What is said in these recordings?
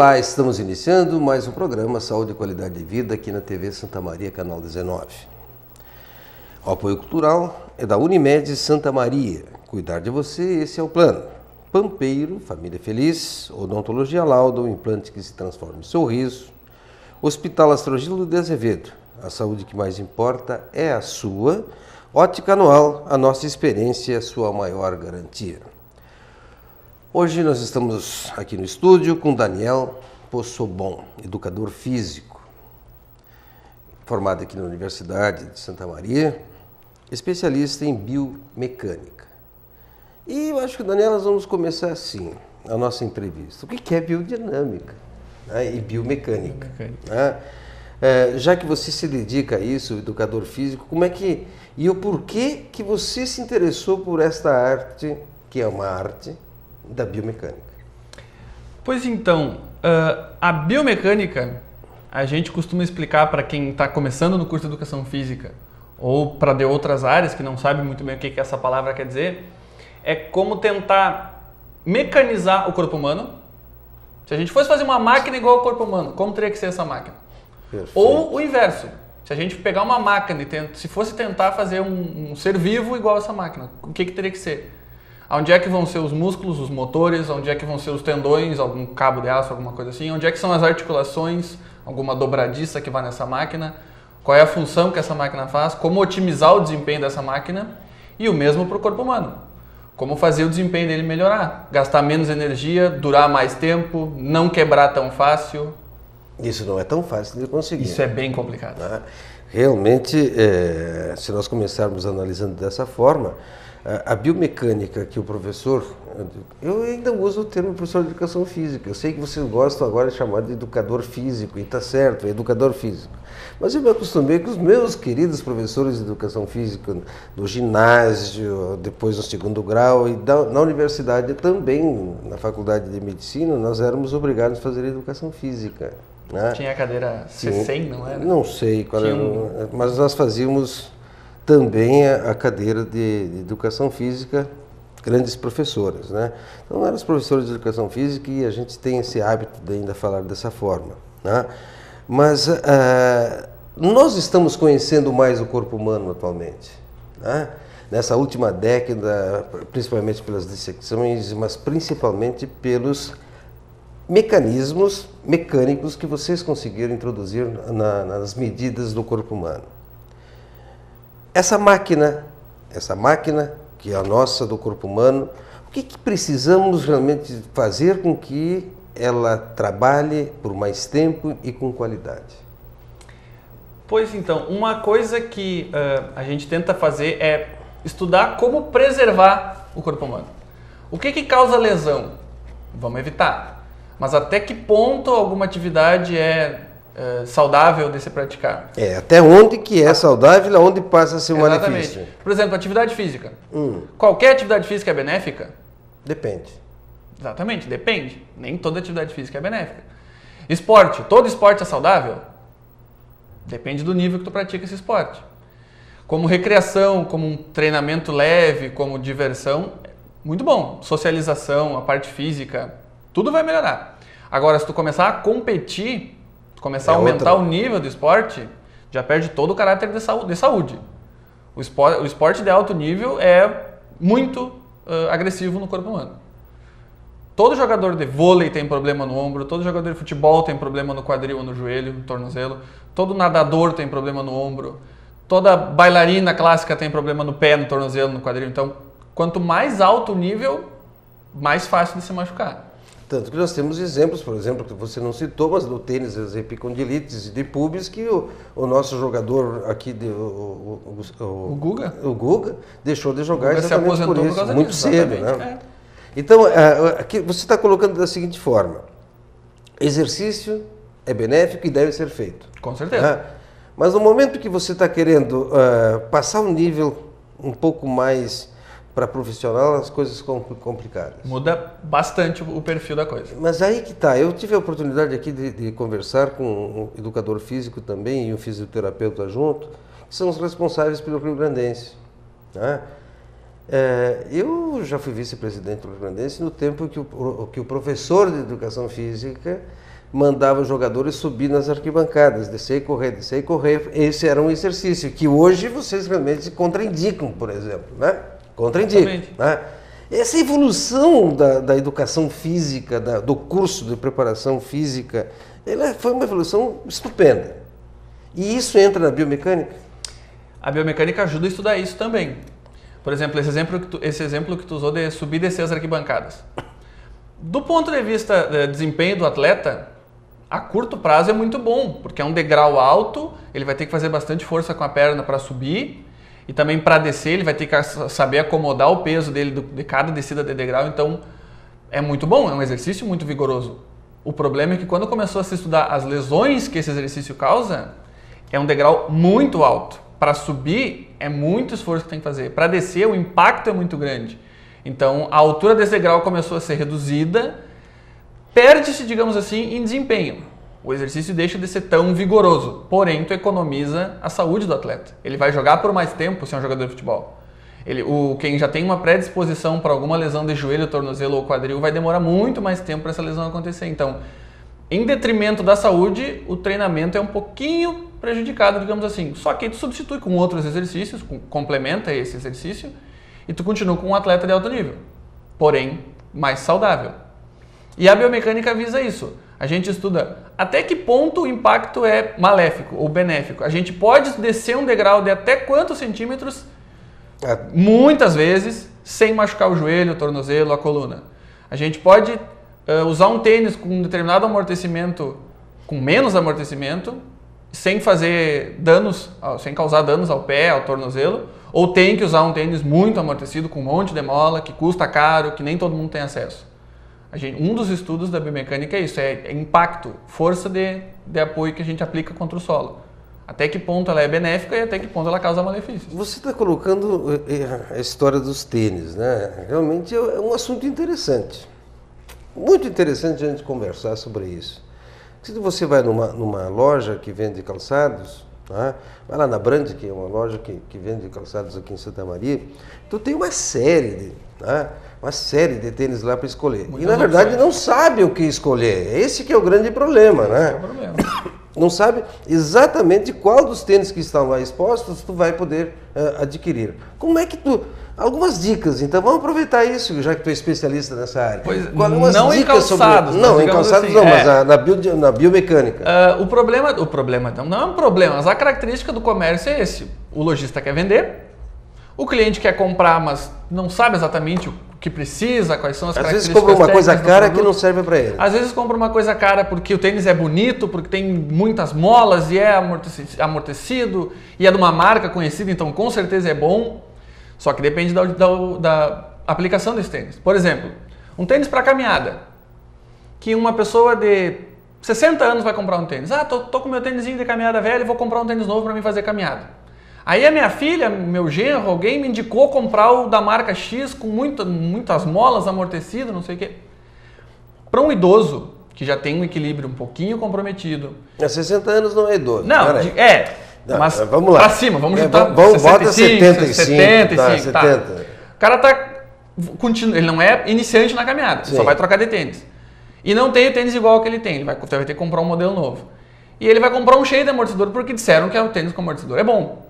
Olá, estamos iniciando mais um programa Saúde e Qualidade de Vida aqui na TV Santa Maria, canal 19. O apoio cultural é da Unimed Santa Maria. Cuidar de você, esse é o plano. Pampeiro, Família Feliz, Odontologia Lauda, o implante que se transforma em sorriso. Hospital Astrogilo de Azevedo, a saúde que mais importa é a sua. Ótica Anual, a nossa experiência é a sua maior garantia. Hoje nós estamos aqui no estúdio com Daniel Possobon, educador físico, formado aqui na Universidade de Santa Maria, especialista em biomecânica. E eu acho que, Daniel, nós vamos começar assim a nossa entrevista. O que é biodinâmica, né, e biomecânica? Né? Já que você se dedica a isso, educador físico, como é que e o porquê que você se interessou por esta arte, que é uma arte da biomecânica? Pois então, a biomecânica, a gente costuma explicar para quem está começando no curso de Educação Física ou para de outras áreas que não sabe muito bem o que essa palavra quer dizer, é como tentar mecanizar o corpo humano. Se a gente fosse fazer uma máquina igual ao corpo humano, como teria que ser essa máquina? Perfeito. Ou o inverso, se a gente pegar uma máquina e se fosse tentar fazer um ser vivo igual a essa máquina, o que teria que ser? Onde é que vão ser os músculos, os motores, onde é que vão ser os tendões, algum cabo de aço, alguma coisa assim, onde é que são as articulações, alguma dobradiça que vai nessa máquina, qual é a função que essa máquina faz, como otimizar o desempenho dessa máquina e o mesmo para o corpo humano. Como fazer o desempenho dele melhorar, gastar menos energia, durar mais tempo, não quebrar tão fácil. Isso não é tão fácil de conseguir. Isso é bem complicado. Realmente, se nós começarmos analisando dessa forma, a biomecânica que o professor, eu ainda uso o termo professor de educação física, eu sei que vocês gostam agora de chamar de educador físico, e está certo, é educador físico, mas eu me acostumei com os meus queridos professores de educação física no ginásio, depois no segundo grau e na universidade também, na faculdade de medicina, nós éramos obrigados a fazer educação física. Né? Tinha a cadeira C100, não era? Não sei qual era, mas nós fazíamos também a cadeira de educação física, grandes professoras, né? Então eram os professores de educação física e a gente tem esse hábito de ainda falar dessa forma, né? Mas nós estamos conhecendo mais o corpo humano atualmente, né? Nessa última década, principalmente pelas dissecções, mas principalmente pelos mecanismos mecânicos que vocês conseguiram introduzir nas medidas do corpo humano. Essa máquina que é a nossa do corpo humano, o que precisamos realmente fazer com que ela trabalhe por mais tempo e com qualidade? Pois então, uma coisa que a gente tenta fazer é estudar como preservar o corpo humano. O que causa lesão? Vamos evitar. Mas até que ponto alguma atividade é saudável de se praticar? Até onde que é saudável, aonde passa a ser um malefício. Por exemplo, atividade física. Qualquer atividade física é benéfica? Depende. Exatamente, depende. Nem toda atividade física é benéfica. Esporte. Todo esporte é saudável? Depende do nível que tu pratica esse esporte. Como recreação, como um treinamento leve, como diversão, muito bom. Socialização, a parte física, tudo vai melhorar. Agora, se tu começar a competir, começar a aumentar o nível do esporte, já perde todo o caráter de saúde. O esporte de alto nível é muito agressivo no corpo humano. Todo jogador de vôlei tem problema no ombro, todo jogador de futebol tem problema no quadril ou no joelho, no tornozelo, todo nadador tem problema no ombro, toda bailarina clássica tem problema no pé, no tornozelo, no quadril. Então, quanto mais alto o nível, mais fácil de se machucar. Tanto que nós temos exemplos, por exemplo, que você não citou, mas no tênis, as epicondilites de pubis, que o nosso jogador aqui, o Guga, deixou de jogar exatamente por isso, muito cedo. Né? Então, aqui você está colocando da seguinte forma: exercício é benéfico e deve ser feito. Com certeza. Né? Mas no momento que você está querendo passar um nível um pouco mais para profissional, as coisas ficam complicadas. Muda bastante o perfil da coisa. Mas aí que está. Eu tive a oportunidade aqui de conversar com um educador físico também e um fisioterapeuta junto, que são os responsáveis pelo Rio Grandense. Né? Eu já fui vice-presidente do Rio Grandense no tempo que o professor de educação física mandava os jogadores subir nas arquibancadas, descer e correr, descer e correr. Esse era um exercício que hoje vocês realmente contraindicam, por exemplo, né? Contraindicam, né? Essa evolução da educação física, do curso de preparação física, ela foi uma evolução estupenda. E isso entra na biomecânica? A biomecânica ajuda a estudar isso também. Por exemplo, esse exemplo que tu usou de subir e descer as arquibancadas. Do ponto de vista de desempenho do atleta, a curto prazo é muito bom, porque é um degrau alto, ele vai ter que fazer bastante força com a perna para subir, e também para descer ele vai ter que saber acomodar o peso dele de cada descida de degrau, então é muito bom, é um exercício muito vigoroso. O problema é que quando começou a se estudar as lesões que esse exercício causa, é um degrau muito alto. Para subir é muito esforço que tem que fazer, para descer o impacto é muito grande. Então a altura desse degrau começou a ser reduzida, perde-se, digamos assim, em desempenho. O exercício deixa de ser tão vigoroso, porém tu economiza a saúde do atleta. Ele vai jogar por mais tempo se é um jogador de futebol. Quem já tem uma predisposição para alguma lesão de joelho, tornozelo ou quadril vai demorar muito mais tempo para essa lesão acontecer. Então, em detrimento da saúde, o treinamento é um pouquinho prejudicado, digamos assim. Só que aí tu substitui com outros exercícios, complementa esse exercício e tu continua com um atleta de alto nível, porém mais saudável. E a biomecânica visa isso. A gente estuda até que ponto o impacto é maléfico ou benéfico. A gente pode descer um degrau de até quantos centímetros, muitas vezes, sem machucar o joelho, o tornozelo, a coluna. A gente pode usar um tênis com um determinado amortecimento, com menos amortecimento, sem fazer danos, sem causar danos ao pé, ao tornozelo, ou tem que usar um tênis muito amortecido, com um monte de mola, que custa caro, que nem todo mundo tem acesso. Um dos estudos da biomecânica é isso, é impacto, força de apoio que a gente aplica contra o solo. Até que ponto ela é benéfica e até que ponto ela causa malefícios. Você está colocando a história dos tênis, né? Realmente é um assunto interessante. Muito interessante a gente conversar sobre isso. Se você vai numa loja que vende calçados, tá? Vai lá na Brand, que é uma loja que vende calçados aqui em Santa Maria, então tem uma série de tênis lá para escolher. Muitas na verdade opções. Não sabe o que escolher. Esse que é o grande problema, né? É o problema. Não sabe exatamente qual dos tênis que estão lá expostos tu vai poder adquirir. Como é que tu... Algumas dicas, então vamos aproveitar isso, já que tu é especialista nessa área. Pois, não em calçados. Não, em calçados assim, não, mas na biomecânica. O problema não é um problema, mas a característica do comércio é esse. O lojista quer vender, o cliente quer comprar, mas não sabe exatamente o que precisa, quais são as características. Às vezes compra uma coisa cara que não serve para ele. Às vezes compra uma coisa cara porque o tênis é bonito, porque tem muitas molas e é amortecido, e é de uma marca conhecida, então com certeza é bom. Só que depende da aplicação desse tênis. Por exemplo, um tênis para caminhada, que uma pessoa de 60 anos vai comprar um tênis. Tô com meu tênisinho de caminhada velho e vou comprar um tênis novo para mim fazer caminhada. Aí a minha filha, meu genro, alguém me indicou comprar o da marca X com muitas molas, amortecido, não sei o quê. Para um idoso que já tem um equilíbrio um pouquinho comprometido... 60 anos não é idoso. Não, mas vamos lá. Pra cima, vamos juntar bota 75, 75, tá. 70. O cara ele não é iniciante na caminhada, só vai trocar de tênis. E não tem o tênis igual que ele tem, ele vai ter que comprar um modelo novo. E ele vai comprar um cheio de amortecedor porque disseram que o tênis com amortecedor é bom.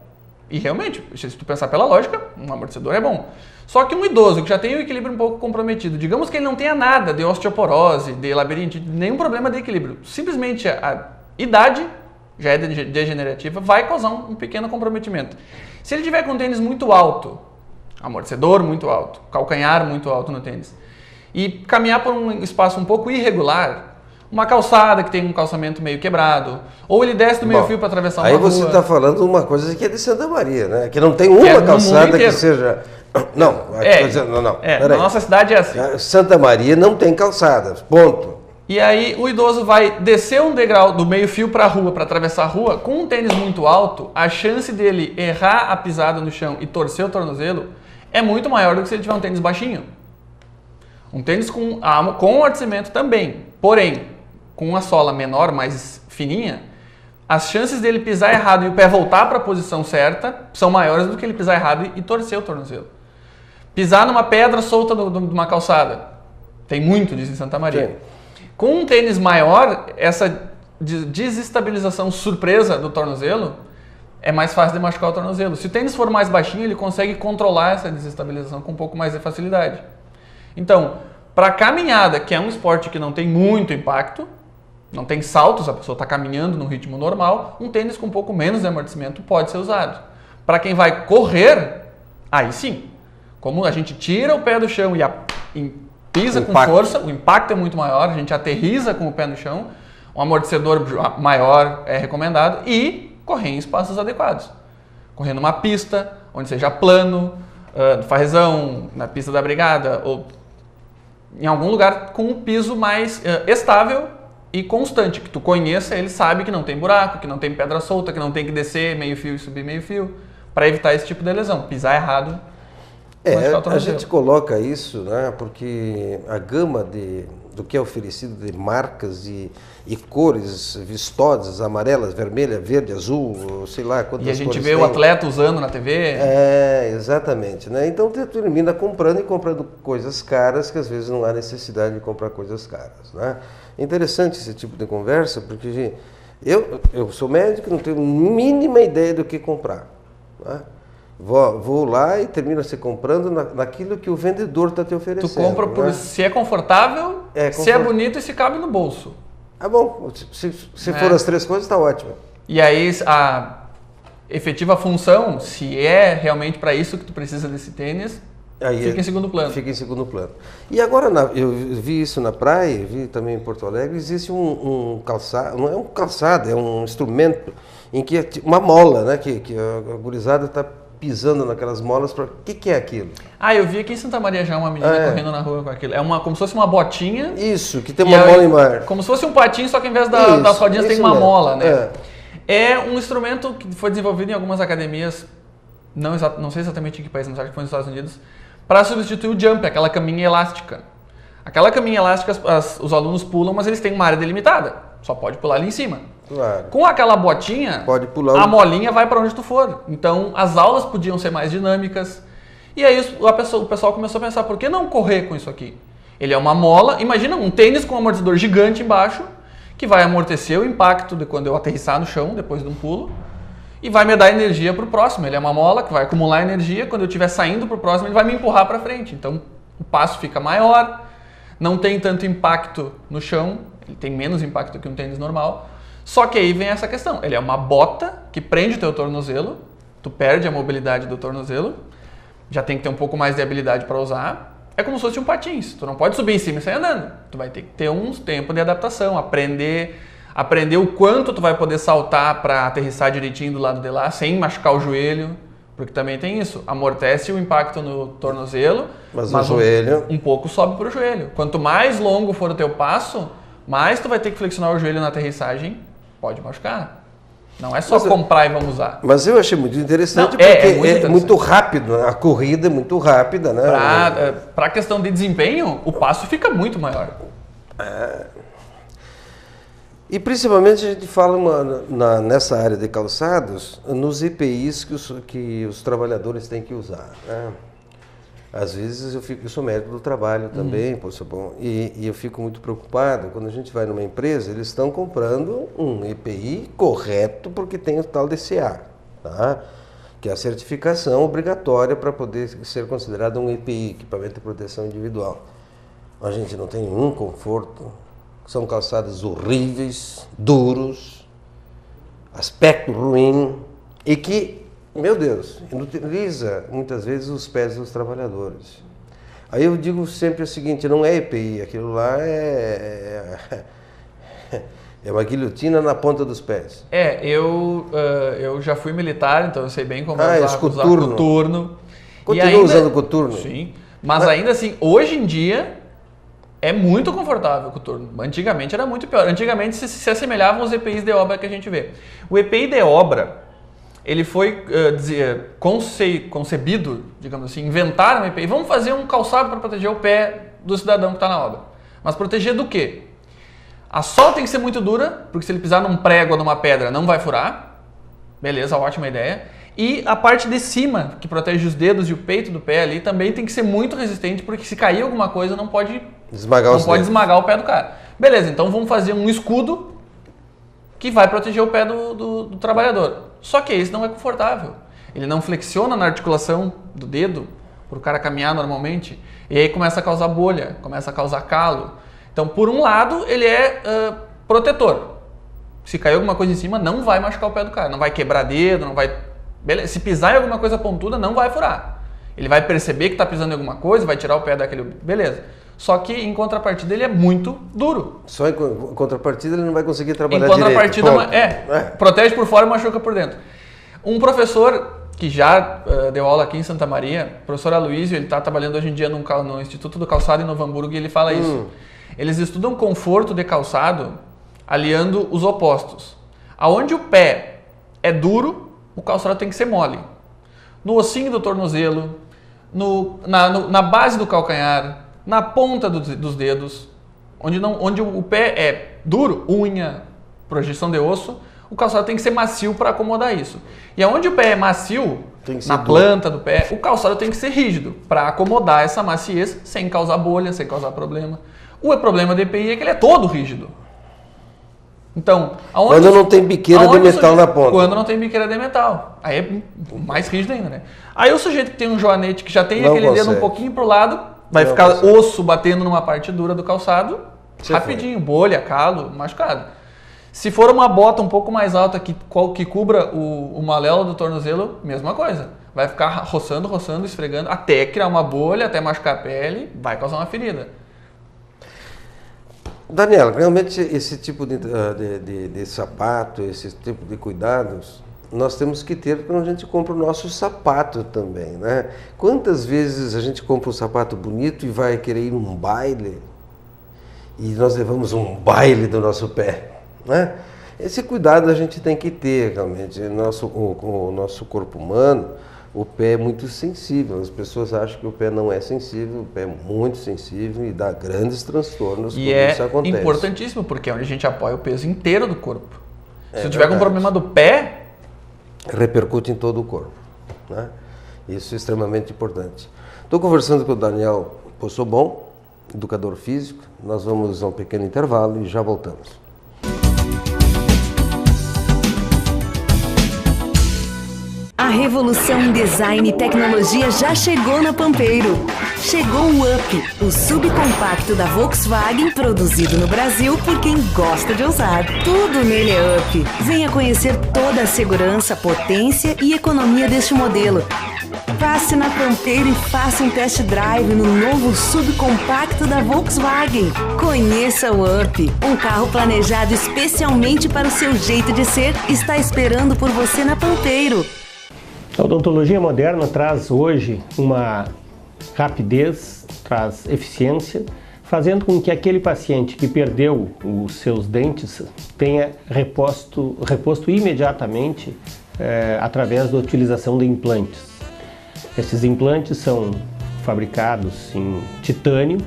E realmente, se tu pensar pela lógica, um amortecedor é bom. Só que um idoso que já tem o equilíbrio um pouco comprometido, digamos que ele não tenha nada de osteoporose, de labirintite, nenhum problema de equilíbrio, simplesmente a idade já é degenerativa, vai causar um pequeno comprometimento. Se ele tiver com um tênis muito alto, amortecedor muito alto, calcanhar muito alto no tênis, e caminhar por um espaço um pouco irregular, uma calçada que tem um calçamento meio quebrado, ou ele desce do meio fio para atravessar uma rua. Aí você está falando uma coisa que é de Santa Maria, né? Que não tem uma calçada que seja... Não, na nossa cidade é assim. Santa Maria não tem calçada, ponto. E aí o idoso vai descer um degrau do meio fio para a rua, para atravessar a rua, com um tênis muito alto, a chance dele errar a pisada no chão e torcer o tornozelo é muito maior do que se ele tiver um tênis baixinho. Um tênis com amortecimento também, porém, com uma sola menor, mais fininha, as chances dele pisar errado e o pé voltar para a posição certa são maiores do que ele pisar errado e torcer o tornozelo. Pisar numa pedra solta de uma calçada. Tem muito disso em Santa Maria. Sim. Com um tênis maior, essa desestabilização surpresa do tornozelo é mais fácil de machucar o tornozelo. Se o tênis for mais baixinho, ele consegue controlar essa desestabilização com um pouco mais de facilidade. Então, para caminhada, que é um esporte que não tem muito impacto, não tem saltos, a pessoa está caminhando no ritmo normal, um tênis com um pouco menos de amortecimento pode ser usado. Para quem vai correr, aí sim. Como a gente tira o pé do chão e pisa com força, o impacto é muito maior, a gente aterriza com o pé no chão, um amortecedor maior é recomendado e correr em espaços adequados. Correr numa pista, onde seja plano, no Farrezão, na pista da Brigada, ou em algum lugar com um piso mais estável e constante, que tu conheça, ele sabe que não tem buraco, que não tem pedra solta, que não tem que descer meio fio e subir meio fio, para evitar esse tipo de lesão. Pisar errado. A gente coloca isso, né, porque a gama do que é oferecido de marcas e cores vistosas, amarelas, vermelha, verde, azul, sei lá quantas cores. E a gente vê o atleta usando na TV. Exatamente. Né? Então tu termina comprando e comprando coisas caras que às vezes não há necessidade de comprar coisas caras. Né? É interessante esse tipo de conversa, porque eu sou médico, não tenho a mínima ideia do que comprar. Né? Vou lá e termino se comprando naquilo que o vendedor está te oferecendo. Tu compra por se é confortável, se é bonito e se cabe no bolso. Ah, bom, se for as três coisas, está ótimo. E aí a efetiva função, se é realmente para isso que tu precisa desse tênis, fica em segundo plano. Fica em segundo plano. E agora, eu vi isso na praia, vi também em Porto Alegre, existe um calçado, não é um calçado, é um instrumento em que uma mola, né, que a gurizada está pisando naquelas molas. O que é aquilo? Eu vi aqui em Santa Maria já uma menina correndo na rua com aquilo. Como se fosse uma botinha. Isso, que tem uma mola embaixo. Como se fosse um patinho, só que ao invés das rodinhas tem uma mola, né? É um instrumento que foi desenvolvido em algumas academias, não sei exatamente em que país, mas acho que foi nos Estados Unidos, para substituir o jump, aquela caminha elástica. Aquela caminha elástica os alunos pulam, mas eles têm uma área delimitada. Só pode pular ali em cima. Claro. Com aquela botinha, pode pular a molinha vai para onde tu for. Então, as aulas podiam ser mais dinâmicas. E aí o pessoal começou a pensar, por que não correr com isso aqui? Ele é uma mola, imagina um tênis com um amortecedor gigante embaixo, que vai amortecer o impacto de quando eu aterrissar no chão, depois de um pulo, e vai me dar energia para o próximo. Ele é uma mola que vai acumular energia, quando eu estiver saindo para o próximo, ele vai me empurrar para frente. Então, o passo fica maior, não tem tanto impacto no chão, ele tem menos impacto que um tênis normal. Só que aí vem essa questão, ele é uma bota que prende o teu tornozelo, tu perde a mobilidade do tornozelo, já tem que ter um pouco mais de habilidade para usar, é como se fosse um patins, tu não pode subir em cima e sair andando, tu vai ter que ter um tempo de adaptação, aprender o quanto tu vai poder saltar para aterrissar direitinho do lado de lá, sem machucar o joelho, porque também tem isso, amortece o impacto no tornozelo, mas o joelho um pouco sobe para o joelho. Quanto mais longo for o teu passo, mais tu vai ter que flexionar o joelho na aterrissagem, pode machucar. Não é só comprar e vamos usar. Mas eu achei muito interessante, porque é muito rápido, a corrida é muito rápida, né? Para a questão de desempenho, o passo fica muito maior. E principalmente a gente fala nessa área de calçados, nos EPIs que os trabalhadores têm que usar, né? Às vezes eu sou médico do trabalho também, e eu fico muito preocupado quando a gente vai numa empresa, eles estão comprando um EPI correto porque tem o tal de CA, tá? Que é a certificação obrigatória para poder ser considerado um EPI, equipamento de proteção individual. A gente não tem nenhum conforto, são calçados horríveis, duros, aspecto ruim e que, meu Deus, inutiliza muitas vezes os pés dos trabalhadores. Aí eu digo sempre o seguinte, não é EPI, aquilo lá é uma guilhotina na ponta dos pés. Eu já fui militar, então eu sei bem como usar coturno. Continua usando coturno? Sim, mas ainda assim, hoje em dia é muito confortável o coturno. Antigamente era muito pior. Antigamente se assemelhavam aos EPIs de obra que a gente vê. O EPI de obra, ele foi concebido, digamos assim, inventaram o EPI. Vamos fazer um calçado para proteger o pé do cidadão que está na obra. Mas proteger do quê? A sola tem que ser muito dura, porque se ele pisar num prego ou numa pedra não vai furar. Beleza, ótima ideia. E a parte de cima, que protege os dedos e o peito do pé ali, também tem que ser muito resistente, porque se cair alguma coisa não pode esmagar o pé do cara. Beleza, então vamos fazer um escudo que vai proteger o pé do trabalhador. Só que esse não é confortável. Ele não flexiona na articulação do dedo para o cara caminhar normalmente. E aí começa a causar bolha, começa a causar calo. Então, por um lado, ele é protetor. Se cair alguma coisa em cima, não vai machucar o pé do cara. Não vai quebrar dedo, não vai... Beleza. Se pisar em alguma coisa pontuda, não vai furar. Ele vai perceber que está pisando em alguma coisa, vai tirar o pé daquele... Beleza. Só que, em contrapartida, ele é muito duro. Só em contrapartida, ele não vai conseguir trabalhar direito. Em contrapartida, protege por fora e machuca por dentro. Um professor que já deu aula aqui em Santa Maria, o professor Aloysio, ele está trabalhando hoje em dia no Instituto do Calçado em Novo Hamburgo, e ele fala isso. Eles estudam conforto de calçado aliando os opostos. Aonde o pé é duro, o calçado tem que ser mole. No ossinho do tornozelo, na base do calcanhar, na ponta dos dedos, onde o pé é duro, unha, projeção de osso, o calçado tem que ser macio para acomodar isso. E aonde o pé é macio, na planta do pé, o calçado tem que ser rígido para acomodar essa maciez sem causar bolha, sem causar problema. O problema do EPI é que ele é todo rígido. Então, quando não tem biqueira de metal na ponta. Quando não tem biqueira de metal. Aí é mais rígido ainda, né? Aí o sujeito que tem um joanete que já tem aquele dedo um pouquinho pro lado, vai ficar osso batendo numa parte dura do calçado, rapidinho, bolha, calo, machucado. Se for uma bota um pouco mais alta que cubra o maléolo do tornozelo, mesma coisa. Vai ficar roçando, esfregando, até criar uma bolha, até machucar a pele, vai causar uma ferida. Daniela, realmente esse tipo de sapato, esse tipo de cuidados, nós temos que ter quando a gente compra o nosso sapato também, né? Quantas vezes a gente compra um sapato bonito e vai querer ir num baile e nós levamos um baile do nosso pé, né? Esse cuidado a gente tem que ter realmente. O nosso corpo humano, o pé é muito sensível. As pessoas acham que o pé não é sensível, o pé é muito sensível e dá grandes transtornos quando isso acontece. E é importantíssimo, porque é onde a gente apoia o peso inteiro do corpo. Se eu tiver com um problema do pé... repercute em todo o corpo, né? Isso é extremamente importante. Estou conversando com o Daniel Possobon, educador físico. Nós vamos a um pequeno intervalo e já voltamos. A revolução em design e tecnologia já chegou na Pampeiro. Chegou o Up, o subcompacto da Volkswagen, produzido no Brasil por quem gosta de ousar. Tudo nele é Up. Venha conhecer toda a segurança, potência e economia deste modelo. Passe na Pampeiro e faça um test drive no novo subcompacto da Volkswagen. Conheça o Up, um carro planejado especialmente para o seu jeito de ser, está esperando por você na Pampeiro. A odontologia moderna traz hoje uma rapidez, traz eficiência, fazendo com que aquele paciente que perdeu os seus dentes tenha reposto imediatamente através da utilização de implantes. Esses implantes são fabricados em titânio.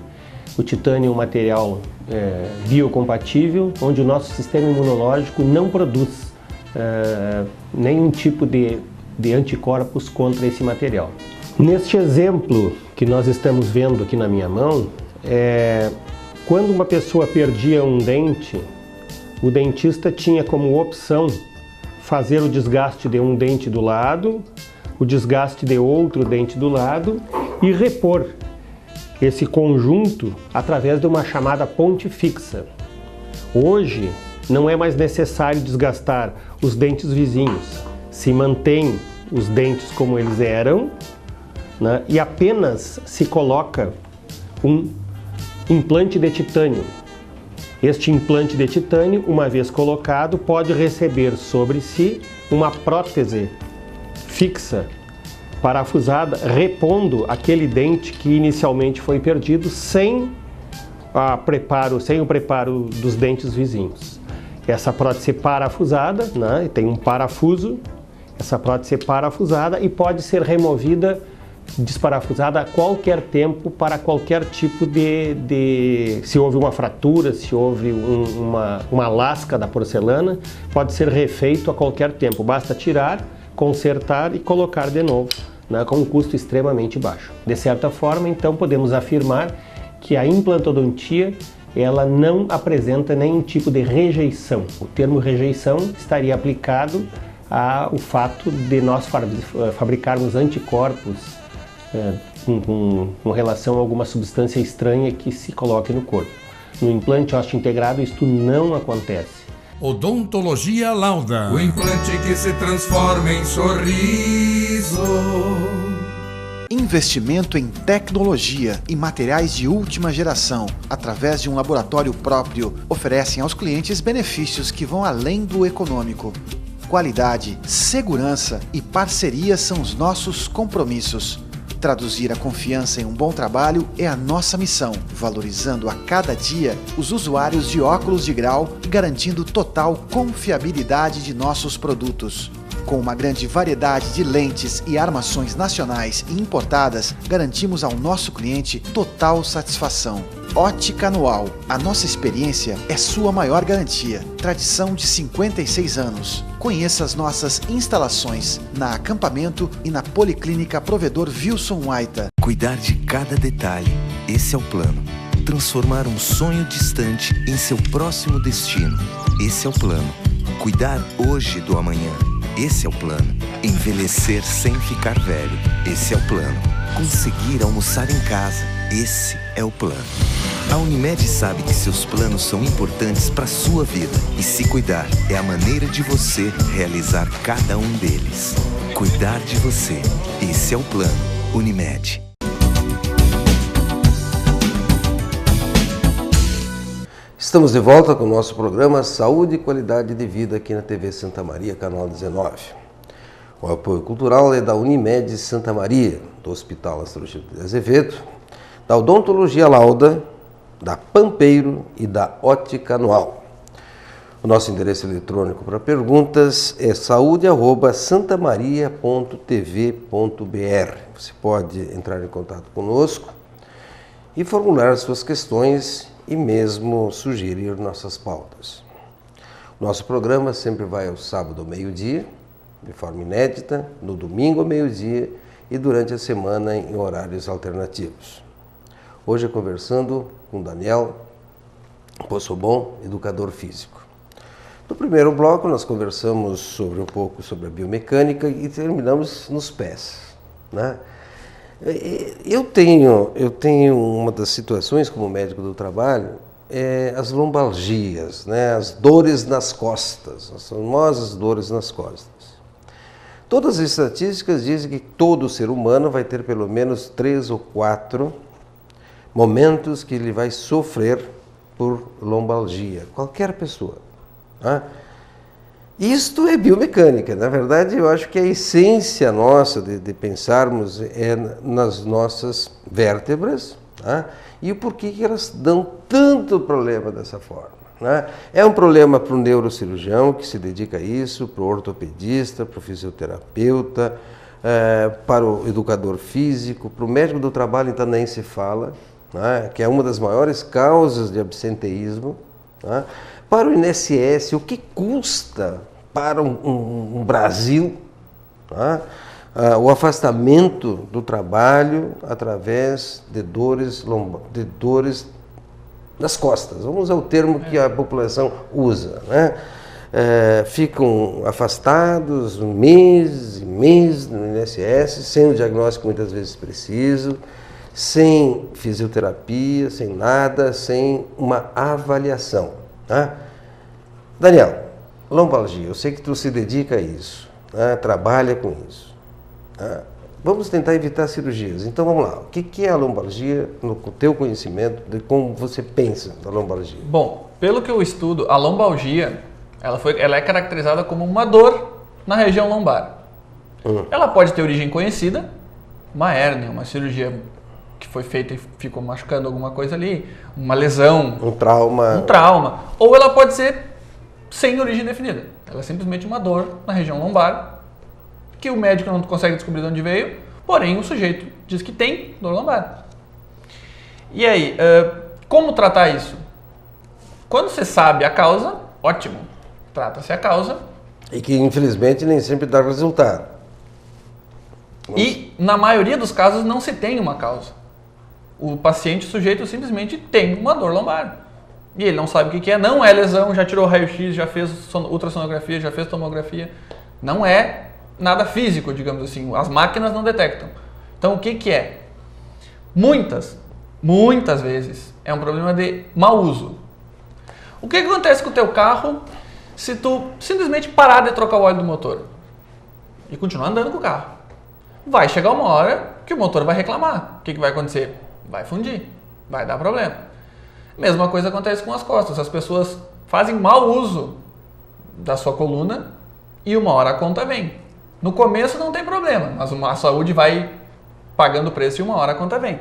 O titânio é um material biocompatível, onde o nosso sistema imunológico não produz nenhum tipo de anticorpos contra esse material. Neste exemplo que nós estamos vendo aqui na minha mão, quando uma pessoa perdia um dente, o dentista tinha como opção fazer o desgaste de um dente do lado, o desgaste de outro dente do lado e repor esse conjunto através de uma chamada ponte fixa. Hoje não é mais necessário desgastar os dentes vizinhos. Se mantém os dentes como eles eram, né, e apenas se coloca um implante de titânio. Este implante de titânio, uma vez colocado, pode receber sobre si uma prótese fixa, parafusada, repondo aquele dente que inicialmente foi perdido sem o preparo dos dentes vizinhos. Essa prótese parafusada, né, tem um parafuso. Essa prótese é parafusada e pode ser removida, desparafusada a qualquer tempo para qualquer tipo se houve uma fratura, se houve uma lasca da porcelana, pode ser refeito a qualquer tempo. Basta tirar, consertar e colocar de novo, né, com um custo extremamente baixo. De certa forma, então, podemos afirmar que a implantodontia ela não apresenta nenhum tipo de rejeição. O termo rejeição estaria aplicado ao fato de nós fabricarmos anticorpos com relação a alguma substância estranha que se coloque no corpo. No implante ósseo integrado, isto não acontece. Odontologia Lauda, o implante que se transforma em sorriso. Investimento em tecnologia e materiais de última geração, através de um laboratório próprio, oferecem aos clientes benefícios que vão além do econômico. Qualidade, segurança e parceria são os nossos compromissos. Traduzir a confiança em um bom trabalho é a nossa missão, valorizando a cada dia os usuários de óculos de grau e garantindo total confiabilidade de nossos produtos. Com uma grande variedade de lentes e armações nacionais e importadas, garantimos ao nosso cliente total satisfação. Ótica Anual. A nossa experiência é sua maior garantia. Tradição de 56 anos. Conheça as nossas instalações na Acampamento e na Policlínica Provedor Wilson Waita. Cuidar de cada detalhe. Esse é o plano. Transformar um sonho distante em seu próximo destino. Esse é o plano. Cuidar hoje do amanhã. Esse é o plano. Envelhecer sem ficar velho. Esse é o plano. Conseguir almoçar em casa. Esse é o plano. A Unimed sabe que seus planos são importantes para a sua vida. E se cuidar é a maneira de você realizar cada um deles. Cuidar de você. Esse é o plano. Unimed. Estamos de volta com o nosso programa Saúde e Qualidade de Vida aqui na TV Santa Maria, canal 19. O apoio cultural é da Unimed Santa Maria, do Hospital Astrogildo de Azevedo, da Odontologia Lauda, da Pampeiro e da Ótica Anual. O nosso endereço eletrônico para perguntas é saude@santamaria.tv.br. Você pode entrar em contato conosco e formular suas questões e mesmo sugerir nossas pautas. Nosso programa sempre vai ao sábado ao meio-dia, de forma inédita, no domingo ao meio-dia e durante a semana em horários alternativos. Hoje conversando com Daniel Possobon, educador físico. No primeiro bloco nós conversamos um pouco sobre a biomecânica e terminamos nos pés, né? Eu tenho uma das situações como médico do trabalho, as lombalgias, né? As dores nas costas, as famosas dores nas costas. Todas as estatísticas dizem que todo ser humano vai ter pelo menos 3 ou 4 momentos que ele vai sofrer por lombalgia, qualquer pessoa. Né? Isto é biomecânica, na verdade eu acho que a essência nossa de pensarmos é nas nossas vértebras, né? E o porquê que elas dão tanto problema dessa forma. Né? É um problema para o neurocirurgião que se dedica a isso, para o ortopedista, para o fisioterapeuta, para o educador físico, para o médico do trabalho então nem se fala, né? Que é uma das maiores causas de absenteísmo. Né? Para o INSS, o que custa para um Brasil, tá? O afastamento do trabalho através de dores nas costas. Vamos usar o termo que a população usa. Né? Ficam afastados meses e meses no INSS, sem o diagnóstico muitas vezes preciso, sem fisioterapia, sem nada, sem uma avaliação. Tá? Daniel, lombalgia, eu sei que tu se dedica a isso, né? Trabalha com isso. Tá? Vamos tentar evitar cirurgias. Então vamos lá, o que é a lombalgia no teu conhecimento, de como você pensa da lombalgia? Bom, pelo que eu estudo, a lombalgia ela é caracterizada como uma dor na região lombar. Ela pode ter origem conhecida, uma hérnia, uma cirurgia que foi feita e ficou machucando alguma coisa ali, uma lesão, um trauma, ou ela pode ser sem origem definida. Ela é simplesmente uma dor na região lombar que o médico não consegue descobrir de onde veio, porém o sujeito diz que tem dor lombar. E aí, como tratar isso? Quando você sabe a causa, ótimo, trata-se a causa. E que, infelizmente, nem sempre dá resultado. E, na maioria dos casos, não se tem uma causa. O paciente, o sujeito, simplesmente tem uma dor lombar. E ele não sabe o que é, não é lesão, já tirou raio-x, já fez ultrassonografia, já fez tomografia. Não é nada físico, digamos assim. As máquinas não detectam. Então, o que é? Muitas vezes, é um problema de mau uso. O que acontece com o teu carro se tu simplesmente parar de trocar o óleo do motor e continuar andando com o carro? Vai chegar uma hora que o motor vai reclamar. O que vai acontecer? Vai fundir, vai dar problema. Mesma coisa acontece com as costas. As pessoas fazem mau uso da sua coluna e uma hora a conta vem. No começo não tem problema, mas a saúde vai pagando o preço e uma hora a conta vem.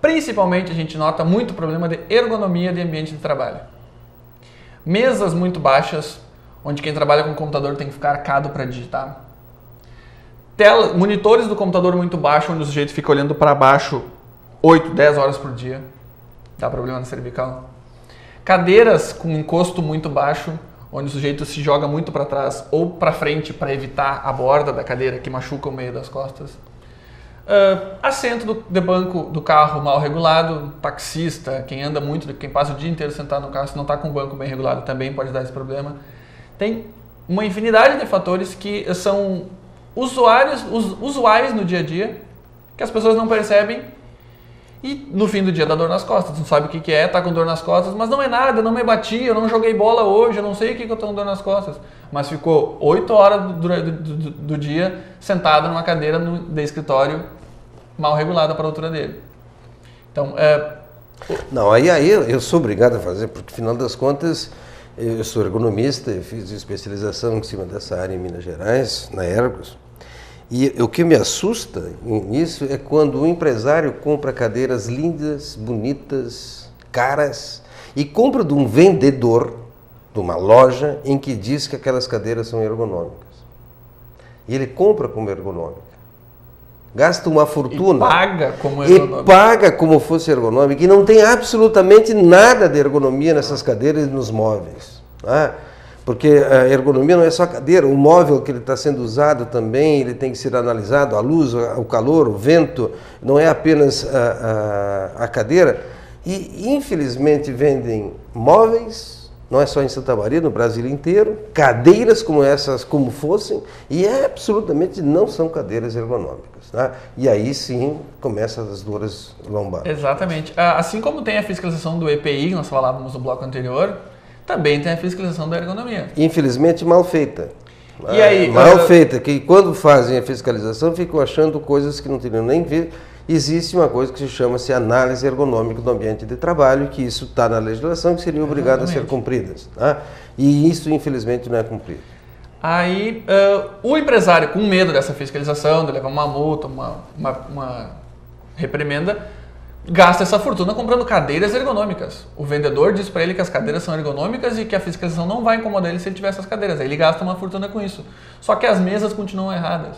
Principalmente a gente nota muito problema de ergonomia de ambiente de trabalho. Mesas muito baixas, onde quem trabalha com computador tem que ficar arcado para digitar. Monitores do computador muito baixo, onde o sujeito fica olhando para baixo 8, 10 horas por dia. Dá problema na cervical. Cadeiras com encosto muito baixo, onde o sujeito se joga muito para trás ou para frente para evitar a borda da cadeira que machuca o meio das costas. Assento de banco do carro mal regulado, taxista, quem anda muito, quem passa o dia inteiro sentado no carro, se não está com o banco bem regulado, também pode dar esse problema. Tem uma infinidade de fatores que são usuais no dia a dia, que as pessoas não percebem e no fim do dia dá dor nas costas, não sabe o que é, está com dor nas costas, mas não é nada, eu não me bati, eu não joguei bola hoje, eu não sei o que eu estou com dor nas costas, mas ficou 8 horas do dia sentado numa cadeira de escritório mal regulada para a altura dele. Então, Não, aí eu sou obrigado a fazer, porque afinal das contas eu sou ergonomista, eu fiz especialização em cima dessa área em Minas Gerais, na Ergos. E o que me assusta nisso é quando o empresário compra cadeiras lindas, bonitas, caras, e compra de um vendedor, de uma loja, em que diz que aquelas cadeiras são ergonômicas. E ele compra como ergonômica. Gasta uma fortuna. E paga como ergonômica. E paga como fosse ergonômica. E não tem absolutamente nada de ergonomia nessas cadeiras e nos móveis. Tá? Porque a ergonomia não é só a cadeira, o móvel que ele está sendo usado também, ele tem que ser analisado, a luz, o calor, o vento, não é apenas a cadeira. E infelizmente vendem móveis, não é só em Santa Maria, no Brasil inteiro, cadeiras como essas, como fossem, e absolutamente não são cadeiras ergonômicas. Tá? E aí sim começam as dores lombares. Exatamente. Assim como tem a fiscalização do EPI, que nós falávamos no bloco anterior, também tem a fiscalização da ergonomia. Infelizmente mal feita. E aí, mal feita, que quando fazem a fiscalização ficam achando coisas que não teriam nem ver. Existe uma coisa que se chama-se análise ergonômica do ambiente de trabalho, que isso está na legislação, que seria obrigado a ser cumpridas. Tá? E isso, infelizmente, não é cumprido. Aí, o empresário, com medo dessa fiscalização, de levar uma multa, uma reprimenda, gasta essa fortuna comprando cadeiras ergonômicas. O vendedor diz para ele que as cadeiras são ergonômicas e que a fiscalização não vai incomodar ele se ele tiver essas cadeiras. Aí ele gasta uma fortuna com isso. Só que as mesas continuam erradas.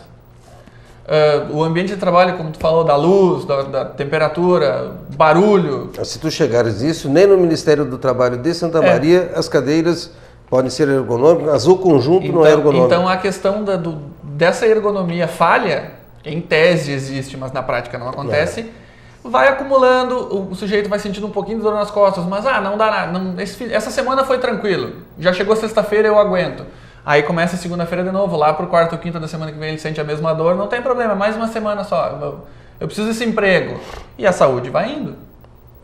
O ambiente de trabalho, como tu falou, da luz, da temperatura, barulho. Se tu chegares nisso, nem no Ministério do Trabalho de Santa Maria as cadeiras podem ser ergonômicas, o conjunto não é ergonômico. Então a questão dessa ergonomia falha, em tese existe, mas na prática não acontece, vai acumulando, o sujeito vai sentindo um pouquinho de dor nas costas, mas não dá nada, essa semana foi tranquilo, já chegou sexta-feira, eu aguento. Aí começa segunda-feira de novo, lá pro quarta ou quinta da semana que vem ele sente a mesma dor, não tem problema, mais uma semana só, eu preciso desse emprego. E a saúde vai indo.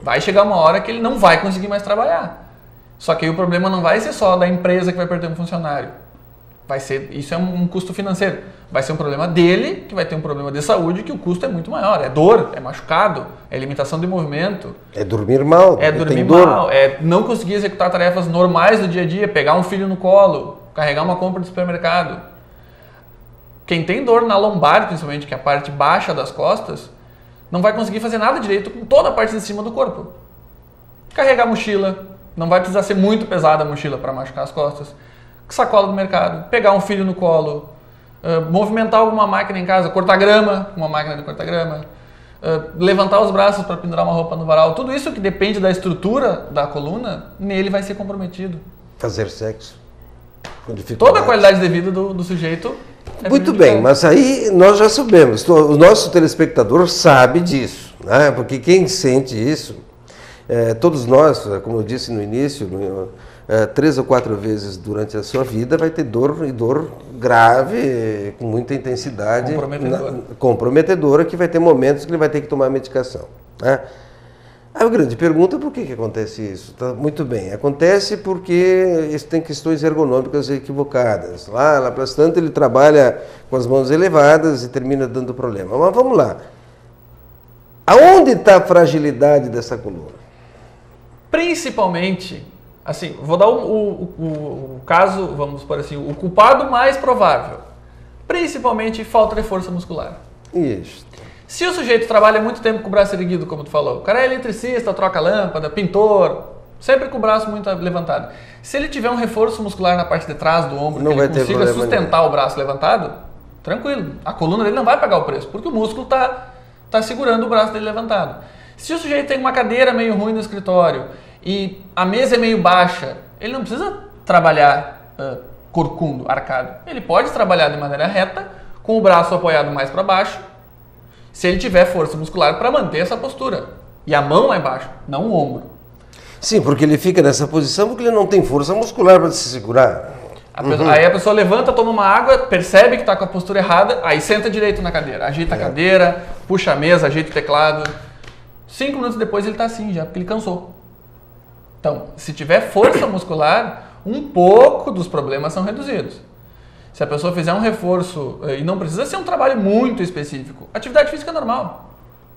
Vai chegar uma hora que ele não vai conseguir mais trabalhar. Só que aí o problema não vai ser só da empresa que vai perder um funcionário. Isso é um custo financeiro. Vai ser um problema dele, que vai ter um problema de saúde, que o custo é muito maior. É dor, é machucado, é limitação de movimento. É dormir mal. É dormir mal, é não conseguir executar tarefas normais do dia a dia, pegar um filho no colo, carregar uma compra do supermercado. Quem tem dor na lombar, principalmente, que é a parte baixa das costas, não vai conseguir fazer nada direito com toda a parte de cima do corpo. Carregar mochila, não vai precisar ser muito pesada a mochila para machucar as costas. Sacola do mercado, pegar um filho no colo, movimentar alguma máquina em casa, cortar grama, uma máquina de cortar grama, levantar os braços para pendurar uma roupa no varal. Tudo isso que depende da estrutura da coluna, nele vai ser comprometido. Fazer sexo. com dificuldade. Toda a qualidade de vida do sujeito é Muito prejudicada. bem, mas aí nós já sabemos, o nosso telespectador sabe disso, né? Porque quem sente isso, todos nós, como eu disse no início, 3 ou 4 vezes durante a sua vida vai ter dor, e dor grave, com muita intensidade, comprometedora, que vai ter momentos que ele vai ter que tomar medicação, né? A grande pergunta é por que acontece isso? Tá, muito bem, acontece porque isso tem questões ergonômicas equivocadas. Lá para tanto ele trabalha com as mãos elevadas e termina dando problema. Mas vamos lá. Aonde está a fragilidade dessa coluna? Principalmente, assim, vou dar o caso, vamos por assim, o culpado mais provável. Principalmente falta de força muscular. Isso. Se o sujeito trabalha muito tempo com o braço erguido, como tu falou, o cara é eletricista, troca lâmpada, pintor, sempre com o braço muito levantado. Se ele tiver um reforço muscular na parte de trás do ombro, não que ele consiga sustentar o braço levantado, tranquilo. A coluna dele não vai pagar o preço, porque o músculo tá segurando o braço dele levantado. Se o sujeito tem uma cadeira meio ruim no escritório e a mesa é meio baixa, ele não precisa trabalhar corcundo, arcado. Ele pode trabalhar de maneira reta, com o braço apoiado mais para baixo, se ele tiver força muscular para manter essa postura. E a mão lá embaixo, não o ombro. Sim, porque ele fica nessa posição porque ele não tem força muscular para se segurar. Aí a pessoa levanta, toma uma água, percebe que está com a postura errada, aí senta direito na cadeira. Ajeita a cadeira, puxa a mesa, ajeita o teclado. 5 minutos depois ele está assim já, porque ele cansou. Então, se tiver força muscular, um pouco dos problemas são reduzidos. Se a pessoa fizer um reforço, e não precisa ser um trabalho muito específico, atividade física normal,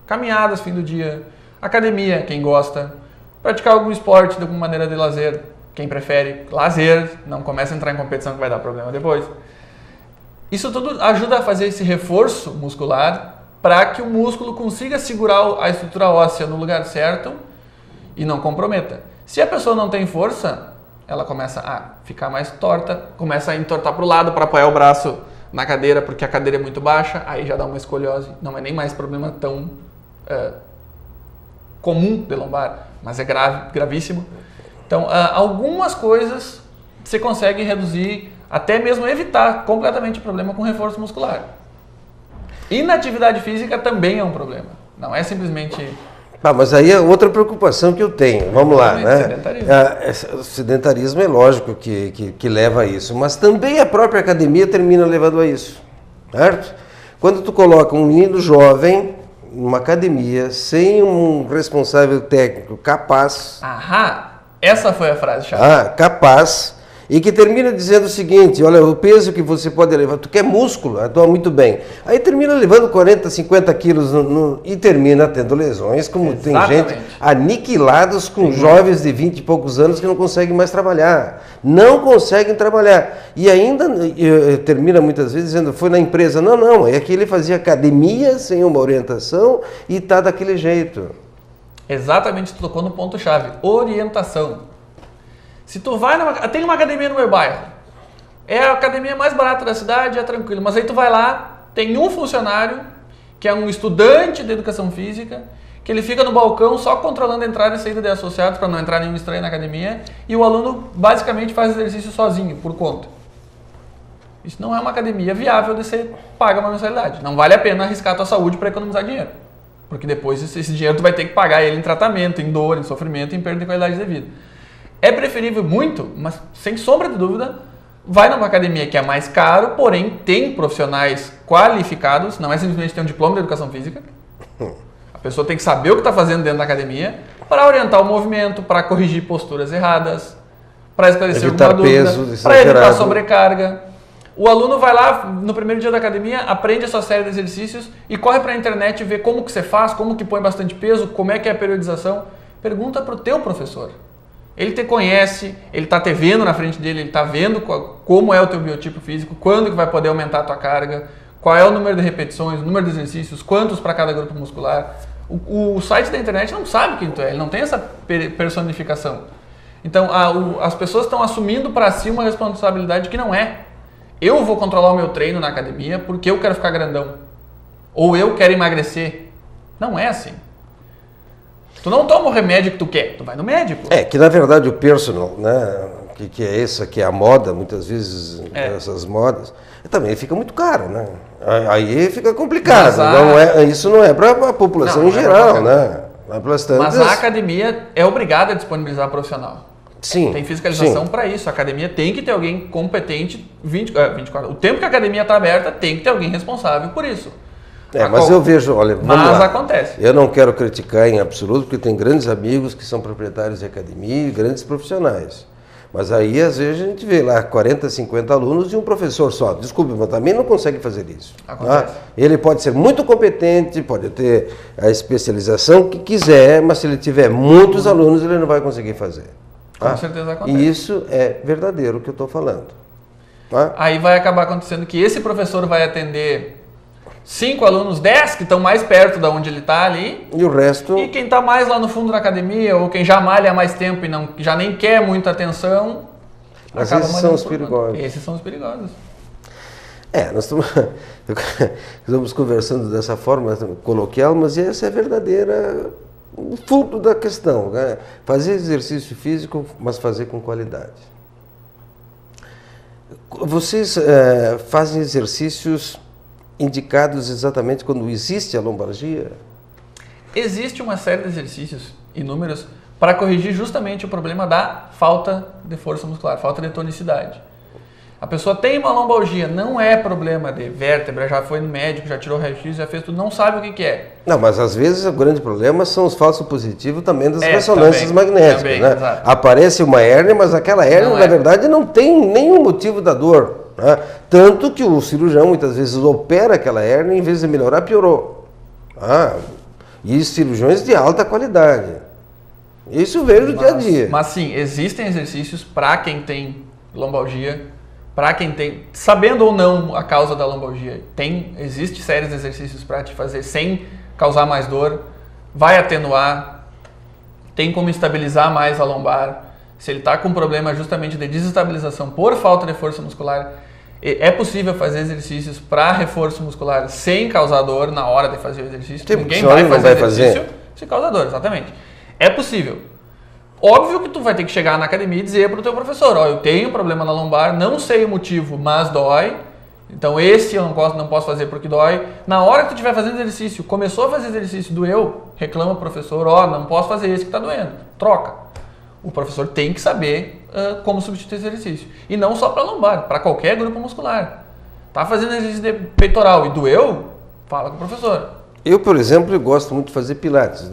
caminhadas fim do dia, academia, quem gosta, praticar algum esporte de alguma maneira de lazer, quem prefere lazer, não começa a entrar em competição que vai dar problema depois. Isso tudo ajuda a fazer esse reforço muscular para que o músculo consiga segurar a estrutura óssea no lugar certo e não comprometa. Se a pessoa não tem força, ela começa a ficar mais torta, começa a entortar para o lado para apoiar o braço na cadeira, porque a cadeira é muito baixa, aí já dá uma escoliose. Não é nem mais problema tão comum de lombar, mas é gravíssimo. Então, algumas coisas você consegue reduzir, até mesmo evitar completamente o problema com reforço muscular. Inatividade física também é um problema, não é simplesmente... Mas aí é outra preocupação que eu tenho. Vamos lá, né? Sedentarismo. O sedentarismo é lógico que leva a isso, mas também a própria academia termina levando a isso, certo? Quando tu coloca um menino jovem numa academia sem um responsável técnico capaz... Essa foi a frase-chave. Capaz, e que termina dizendo o seguinte, olha, o peso que você pode levar, tu quer músculo, atua muito bem. Aí termina levando 40, 50 quilos e termina tendo lesões, como Exatamente. Tem gente aniquilados com jovens de 20 e poucos anos que não conseguem mais trabalhar. Não conseguem trabalhar. E ainda termina muitas vezes dizendo, foi na empresa. Não, é que ele fazia academia sem uma orientação e está daquele jeito. Exatamente, tu tocou no ponto-chave. Orientação. Se tu vai tem uma academia no meu bairro, é a academia mais barata da cidade, é tranquilo, mas aí tu vai lá, tem um funcionário que é um estudante de educação física, que ele fica no balcão só controlando a entrada e saída de associados para não entrar nenhum estranho na academia, e o aluno basicamente faz exercício sozinho, por conta. Isso não é uma academia viável de você pagar uma mensalidade. Não vale a pena arriscar a tua saúde para economizar dinheiro, porque depois esse dinheiro tu vai ter que pagar ele em tratamento, em dor, em sofrimento, em perda de qualidade de vida. É preferível muito, mas sem sombra de dúvida, vai numa academia que é mais caro, porém tem profissionais qualificados, não é simplesmente ter um diploma de educação física. A pessoa tem que saber o que está fazendo dentro da academia para orientar o movimento, para corrigir posturas erradas, para esclarecer alguma dúvida, para evitar sobrecarga. O aluno vai lá no primeiro dia da academia, aprende a sua série de exercícios e corre para a internet ver como que você faz, como que põe bastante peso, como é que é a periodização. Pergunta para o teu professor. Ele te conhece, ele está te vendo na frente dele, ele está vendo como é o teu biotipo físico, quando que vai poder aumentar a tua carga, qual é o número de repetições, o número de exercícios, quantos para cada grupo muscular. O site da internet não sabe quem tu é, ele não tem essa personificação. Então as pessoas estão assumindo para si uma responsabilidade que não é. Eu vou controlar o meu treino na academia porque eu quero ficar grandão. Ou eu quero emagrecer. Não é assim. Tu não toma o remédio que tu quer, tu vai no médico. Que na verdade o personal, né, que é essa, que é a moda, muitas vezes essas modas, também fica muito caro, né? Aí fica complicado. Isso não é para a população em geral, né? Mas a academia é obrigada a disponibilizar profissional. Sim. Tem fiscalização para isso. A academia tem que ter alguém competente 24. O tempo que a academia está aberta, tem que ter alguém responsável por isso. Mas eu vejo, olha, mas acontece. Eu não quero criticar em absoluto, porque tem grandes amigos que são proprietários de academia e grandes profissionais. Mas aí, às vezes, a gente vê lá 40, 50 alunos e um professor só. Desculpe, mas também não consegue fazer isso. Acontece. Ele pode ser muito competente, pode ter a especialização que quiser, mas se ele tiver muitos alunos, ele não vai conseguir fazer. Com certeza acontece. E isso é verdadeiro o que eu estou falando. Aí vai acabar acontecendo que esse professor vai atender 5 alunos, 10 que estão mais perto de onde ele está ali. E o resto... E quem está mais lá no fundo da academia, ou quem já malha há mais tempo e já nem quer muita atenção... Mas esses são os perigosos. Esses são os perigosos. Nós estamos conversando dessa forma coloquial, mas essa é a verdadeira... o fundo da questão, né? Fazer exercício físico, mas fazer com qualidade. Vocês fazem exercícios indicados exatamente quando existe a lombalgia? Existe uma série de exercícios, inúmeros, para corrigir justamente o problema da falta de força muscular, falta de tonicidade. A pessoa tem uma lombalgia, não é problema de vértebra, já foi no médico, já tirou raio-x, já fez tudo, não sabe o que é. Não, mas às vezes o grande problema são os falsos positivos também das ressonâncias magnéticas. Também, né? Aparece uma hérnia, mas aquela hérnia, na verdade, não tem nenhum motivo da dor. Né? Tanto que o cirurgião muitas vezes opera aquela hérnia e em vez de melhorar, piorou. E cirurgiões de alta qualidade. Isso vejo no dia a dia. Mas sim, existem exercícios para quem tem lombalgia, para quem tem, sabendo ou não a causa da lombalgia, existe séries de exercícios para te fazer sem causar mais dor, vai atenuar, tem como estabilizar mais a lombar. Se ele está com problema justamente de desestabilização por falta de força muscular, é possível fazer exercícios para reforço muscular sem causar dor na hora de fazer o exercício. Ninguém vai fazer exercício sem causar dor, exatamente. É possível. Óbvio que tu vai ter que chegar na academia e dizer para o teu professor, eu tenho problema na lombar, não sei o motivo, mas dói, então esse eu não posso fazer porque dói. Na hora que tu estiver fazendo exercício, começou a fazer exercício, doeu, reclama o professor, não posso fazer esse que está doendo, troca. O professor tem que saber como substituir esse exercício. E não só para lombar, para qualquer grupo muscular. Tá fazendo exercício de peitoral e doeu? Fala com o professor. Eu, por exemplo, gosto muito de fazer pilates.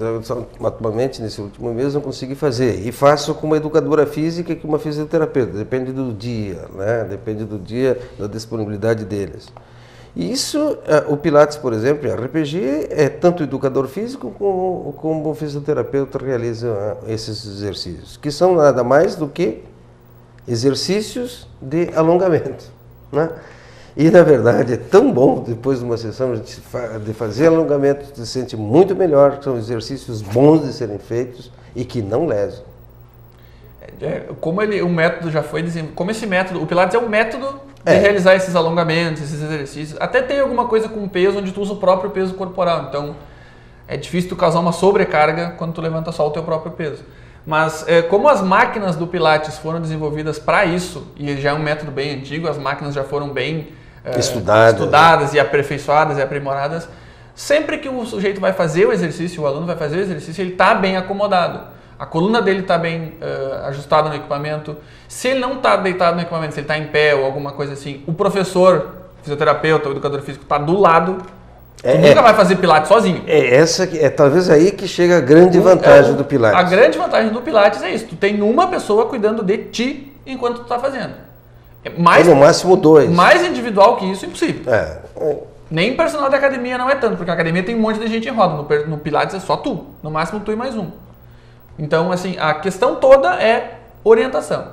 Atualmente, nesse último mês, não consegui fazer. E faço com uma educadora física e com uma fisioterapeuta. Depende do dia, né? Depende do dia, da disponibilidade deles. E isso, o pilates, por exemplo, a RPG, é tanto educador físico como o fisioterapeuta realiza esses exercícios, que são nada mais do que exercícios de alongamento, né? E, na verdade, é tão bom, depois de uma sessão de fazer alongamento, você se sente muito melhor, são exercícios bons de serem feitos e que não lesam. Como o método já foi desenvolvido, como esse método, o Pilates é um método de realizar esses alongamentos, esses exercícios, até tem alguma coisa com peso, onde tu usa o próprio peso corporal, então é difícil tu causar uma sobrecarga quando tu levanta só o teu próprio peso. Mas como as máquinas do Pilates foram desenvolvidas para isso, e já é um método bem antigo, as máquinas já foram bem estudadas e aperfeiçoadas e aprimoradas, sempre que o sujeito vai fazer o exercício, o aluno vai fazer o exercício, ele está bem acomodado. A coluna dele está bem ajustada no equipamento. Se ele não está deitado no equipamento, se ele está em pé ou alguma coisa assim, o professor, fisioterapeuta, o educador físico está do lado. Tu nunca vai fazer Pilates sozinho. Talvez aí que chega a grande vantagem do Pilates. A grande vantagem do Pilates é isso. Tu tem uma pessoa cuidando de ti enquanto tu está fazendo. No máximo 2. Mais individual que isso, impossível. Nem personal da academia não é tanto, porque a academia tem um monte de gente em roda. No Pilates é só tu. No máximo tu e mais um. Então, assim, a questão toda é orientação.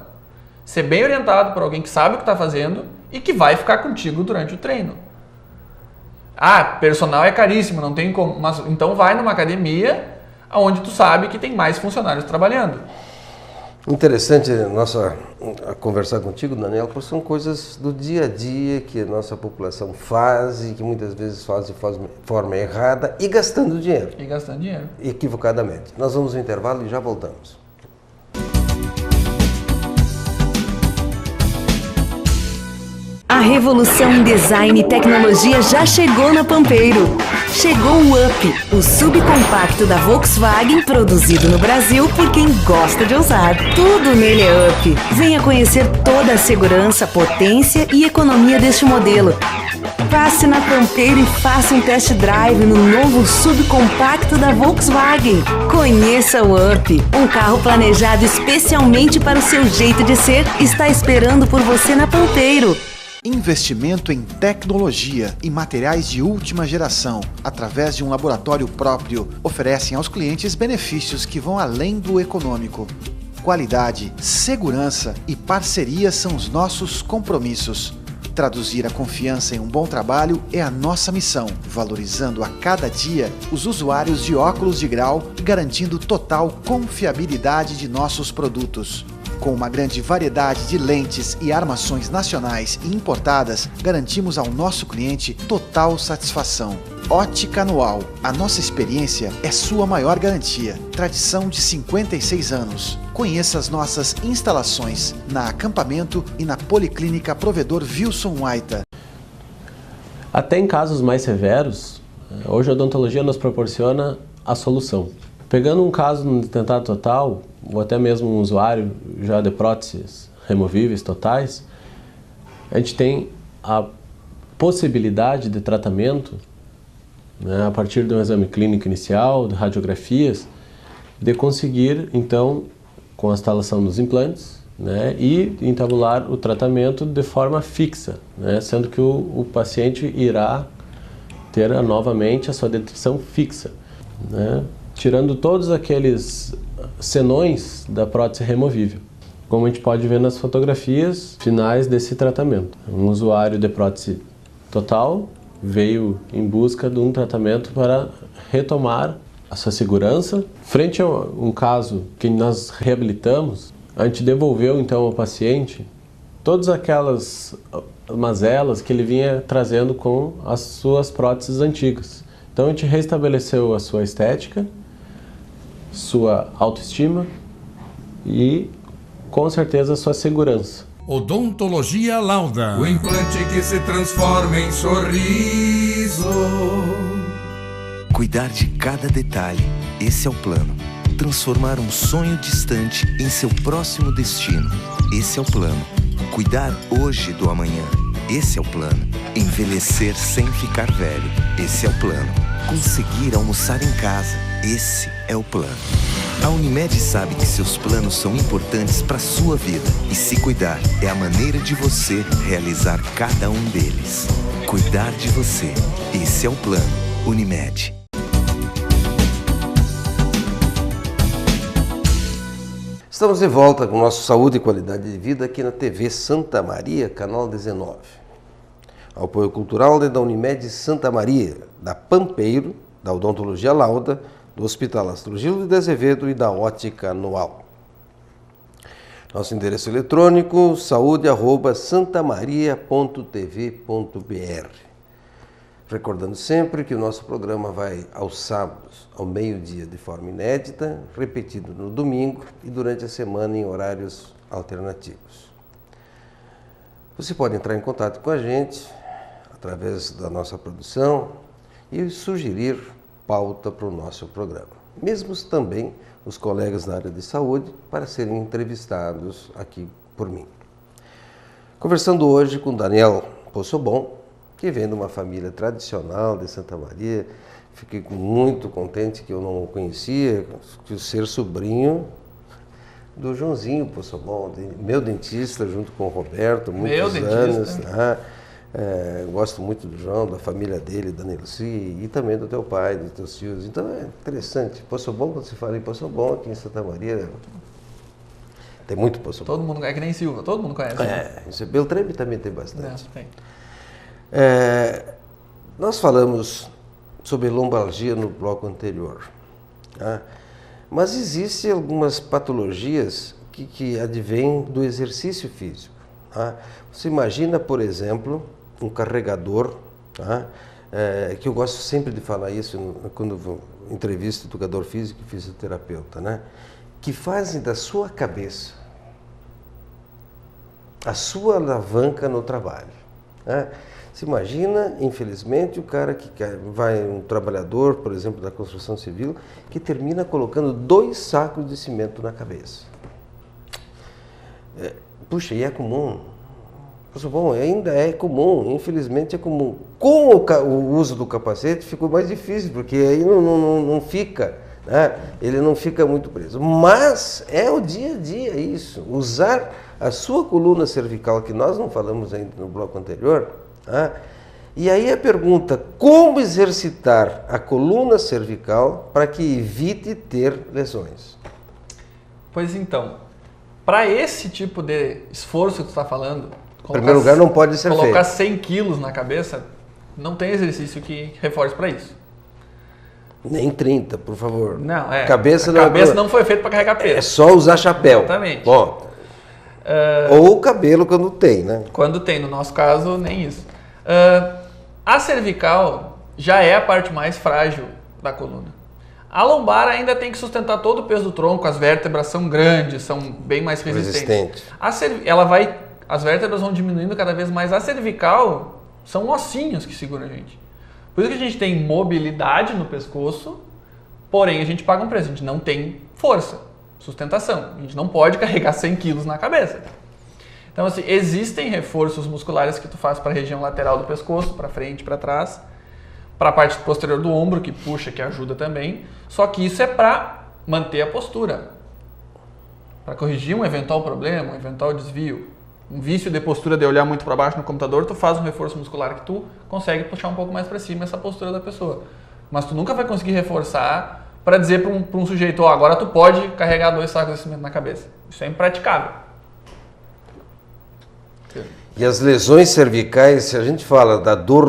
Ser bem orientado por alguém que sabe o que está fazendo e que vai ficar contigo durante o treino. Personal é caríssimo, não tem como. Mas, então vai numa academia onde tu sabe que tem mais funcionários trabalhando. Interessante conversar contigo, Daniel, porque são coisas do dia a dia que a nossa população faz e que muitas vezes faz de forma errada e gastando dinheiro. Equivocadamente. Nós vamos ao intervalo e já voltamos. A revolução em design e tecnologia já chegou na Pampeiro. Chegou o Up, o subcompacto da Volkswagen, produzido no Brasil por quem gosta de ousar. Tudo nele é Up. Venha conhecer toda a segurança, potência e economia deste modelo. Passe na Pampeiro e faça um test drive no novo subcompacto da Volkswagen. Conheça o Up, um carro planejado especialmente para o seu jeito de ser, está esperando por você na Pampeiro. Investimento em tecnologia e materiais de última geração, através de um laboratório próprio, oferecem aos clientes benefícios que vão além do econômico. Qualidade, segurança e parceria são os nossos compromissos. Traduzir a confiança em um bom trabalho é a nossa missão, valorizando a cada dia os usuários de óculos de grau e garantindo total confiabilidade de nossos produtos. Com uma grande variedade de lentes e armações nacionais e importadas, garantimos ao nosso cliente total satisfação. Ótica Anual. A nossa experiência é sua maior garantia. Tradição de 56 anos. Conheça as nossas instalações na Acampamento e na Policlínica Provedor Wilson Waita. Até em casos mais severos, hoje a odontologia nos proporciona a solução. Pegando um caso no dentado total, ou até mesmo um usuário já de próteses removíveis totais, a gente tem a possibilidade de tratamento, né, a partir de um exame clínico inicial, de radiografias, de conseguir, então, com a instalação dos implantes, né, e entabular o tratamento de forma fixa, né, sendo que o paciente irá ter novamente a sua dentição fixa, né, tirando todos aqueles senões da prótese removível, como a gente pode ver nas fotografias finais desse tratamento. Um usuário de prótese total veio em busca de um tratamento para retomar a sua segurança. Frente a um caso que nós reabilitamos, a gente devolveu então ao paciente todas aquelas mazelas que ele vinha trazendo com as suas próteses antigas. Então a gente restabeleceu a sua estética, sua autoestima e, com certeza, sua segurança. Odontologia Lauda, o implante que se transforma em sorriso. Cuidar de cada detalhe, esse é o plano. Transformar um sonho distante em seu próximo destino, esse é o plano. Cuidar hoje do amanhã, esse é o plano. Envelhecer sem ficar velho, esse é o plano. Conseguir almoçar em casa, esse é o plano. A Unimed sabe que seus planos são importantes para a sua vida e se cuidar é a maneira de você realizar cada um deles. Cuidar de você, esse é o plano. Unimed. Estamos de volta com o nosso Saúde e Qualidade de Vida aqui na TV Santa Maria, canal 19. Apoio cultural da Unimed Santa Maria, da Pampeiro, da Odontologia Lauda, do Hospital Astrogildo de Azevedo e da Ótica Anual. Nosso endereço eletrônico, saude@santamaria.tv.br. Recordando sempre que o nosso programa vai aos sábados, ao meio-dia, de forma inédita, repetido no domingo e durante a semana em horários alternativos. Você pode entrar em contato com a gente através da nossa produção e sugerir pauta para o nosso programa. Mesmo também os colegas da área de saúde para serem entrevistados aqui por mim. Conversando hoje com Daniel Possobon, que vem de uma família tradicional de Santa Maria. Fiquei muito contente que eu não o conhecia, de ser sobrinho do Joãozinho Possobon, meu dentista, junto com o Roberto, muitos anos. Gosto muito do João, da família dele, da Nelci, e também do teu pai, dos teus filhos. Então é interessante. Possobon, quando se fala em Possobon, aqui em Santa Maria, tem muito Possobon. Todo mundo, é que nem Silva, todo mundo conhece. Isso, Beltrame também tem bastante. Tem. Nós falamos sobre lombalgia no bloco anterior, tá? Mas existem algumas patologias que advêm do exercício físico. Tá? Você imagina, por exemplo, um carregador, tá? Que eu gosto sempre de falar isso quando eu entrevisto educador físico e fisioterapeuta, né? Que fazem da sua cabeça a sua alavanca no trabalho. né? Se imagina, infelizmente, o cara um trabalhador, por exemplo, da construção civil, que termina colocando 2 sacos de cimento na cabeça. Puxa, e é comum. Bom, ainda é comum, infelizmente é comum. Com o uso do capacete ficou mais difícil, porque aí não fica, né? Ele não fica muito preso. Mas é o dia a dia isso. Usar a sua coluna cervical, que nós não falamos ainda no bloco anterior, né? E aí a pergunta, como exercitar a coluna cervical para que evite ter lesões? Pois então, para esse tipo de esforço que tu está falando, em primeiro lugar, não pode ser feito. Colocar 100 quilos na cabeça, não tem exercício que reforce para isso. Nem 30, por favor. Não, cabeça não foi feita para carregar peso. É só usar chapéu. Exatamente. Bom, ou o cabelo quando tem, né? Quando tem, no nosso caso, nem isso. A cervical já é a parte mais frágil da coluna. A lombar ainda tem que sustentar todo o peso do tronco, as vértebras são grandes, são bem mais resistentes. As vértebras vão diminuindo cada vez mais. A cervical são ossinhos que seguram a gente. Por isso que a gente tem mobilidade no pescoço, porém a gente paga um preço. A gente não tem força, sustentação. A gente não pode carregar 100 quilos na cabeça. Então, assim, existem reforços musculares que tu faz para a região lateral do pescoço, para frente, para trás, para a parte posterior do ombro, que puxa, que ajuda também. Só que isso é para manter a postura, para corrigir um eventual problema, um eventual desvio. Um vício de postura de olhar muito para baixo no computador, tu faz um reforço muscular que tu consegue puxar um pouco mais para cima essa postura da pessoa. Mas tu nunca vai conseguir reforçar para dizer para um sujeito, agora tu pode carregar 2 sacos de cimento na cabeça. Isso é impraticável. E as lesões cervicais, se a gente fala da dor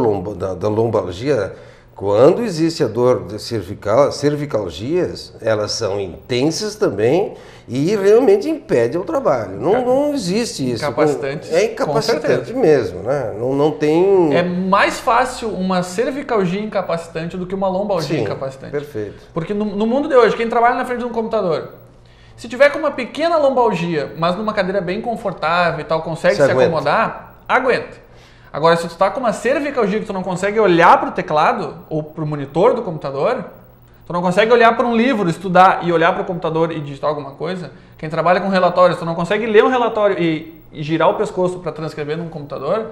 da lombalgia, quando existe a dor de cervicalgias, elas são intensas também e realmente impede o trabalho. Não existe isso. Incapacitante. É incapacitante mesmo, né? Não tem... É mais fácil uma cervicalgia incapacitante do que uma lombalgia incapacitante. Perfeito. Porque no mundo de hoje, quem trabalha na frente de um computador, se tiver com uma pequena lombalgia, mas numa cadeira bem confortável e tal, consegue se acomodar, aguenta. Agora, se tu está com uma cervicalgia que tu não consegue olhar para o teclado ou para o monitor do computador, tu não consegue olhar para um livro, estudar e olhar para o computador e digitar alguma coisa, quem trabalha com relatórios, tu não consegue ler um relatório e girar o pescoço para transcrever num computador,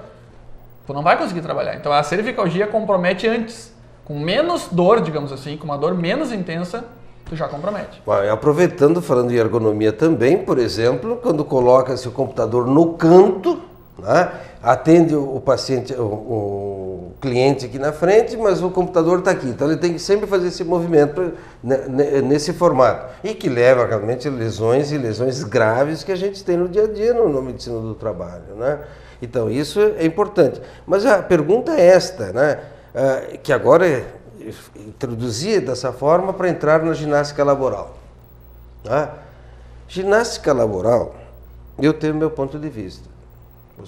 tu não vai conseguir trabalhar. Então, a cervicalgia compromete antes. Com menos dor, digamos assim, com uma dor menos intensa, tu já compromete. Aproveitando, falando em ergonomia também, por exemplo, quando coloca-se o computador no canto, né, atende o paciente, o cliente aqui na frente, mas o computador está aqui. Então ele tem que sempre fazer esse movimento nesse formato. E que leva realmente a lesões e lesões graves que a gente tem no dia a dia na medicina do trabalho, né? Então isso é importante. Mas a pergunta é esta, né? Que agora é introduzir dessa forma para entrar na ginástica laboral. Tá? Ginástica laboral, eu tenho meu ponto de vista.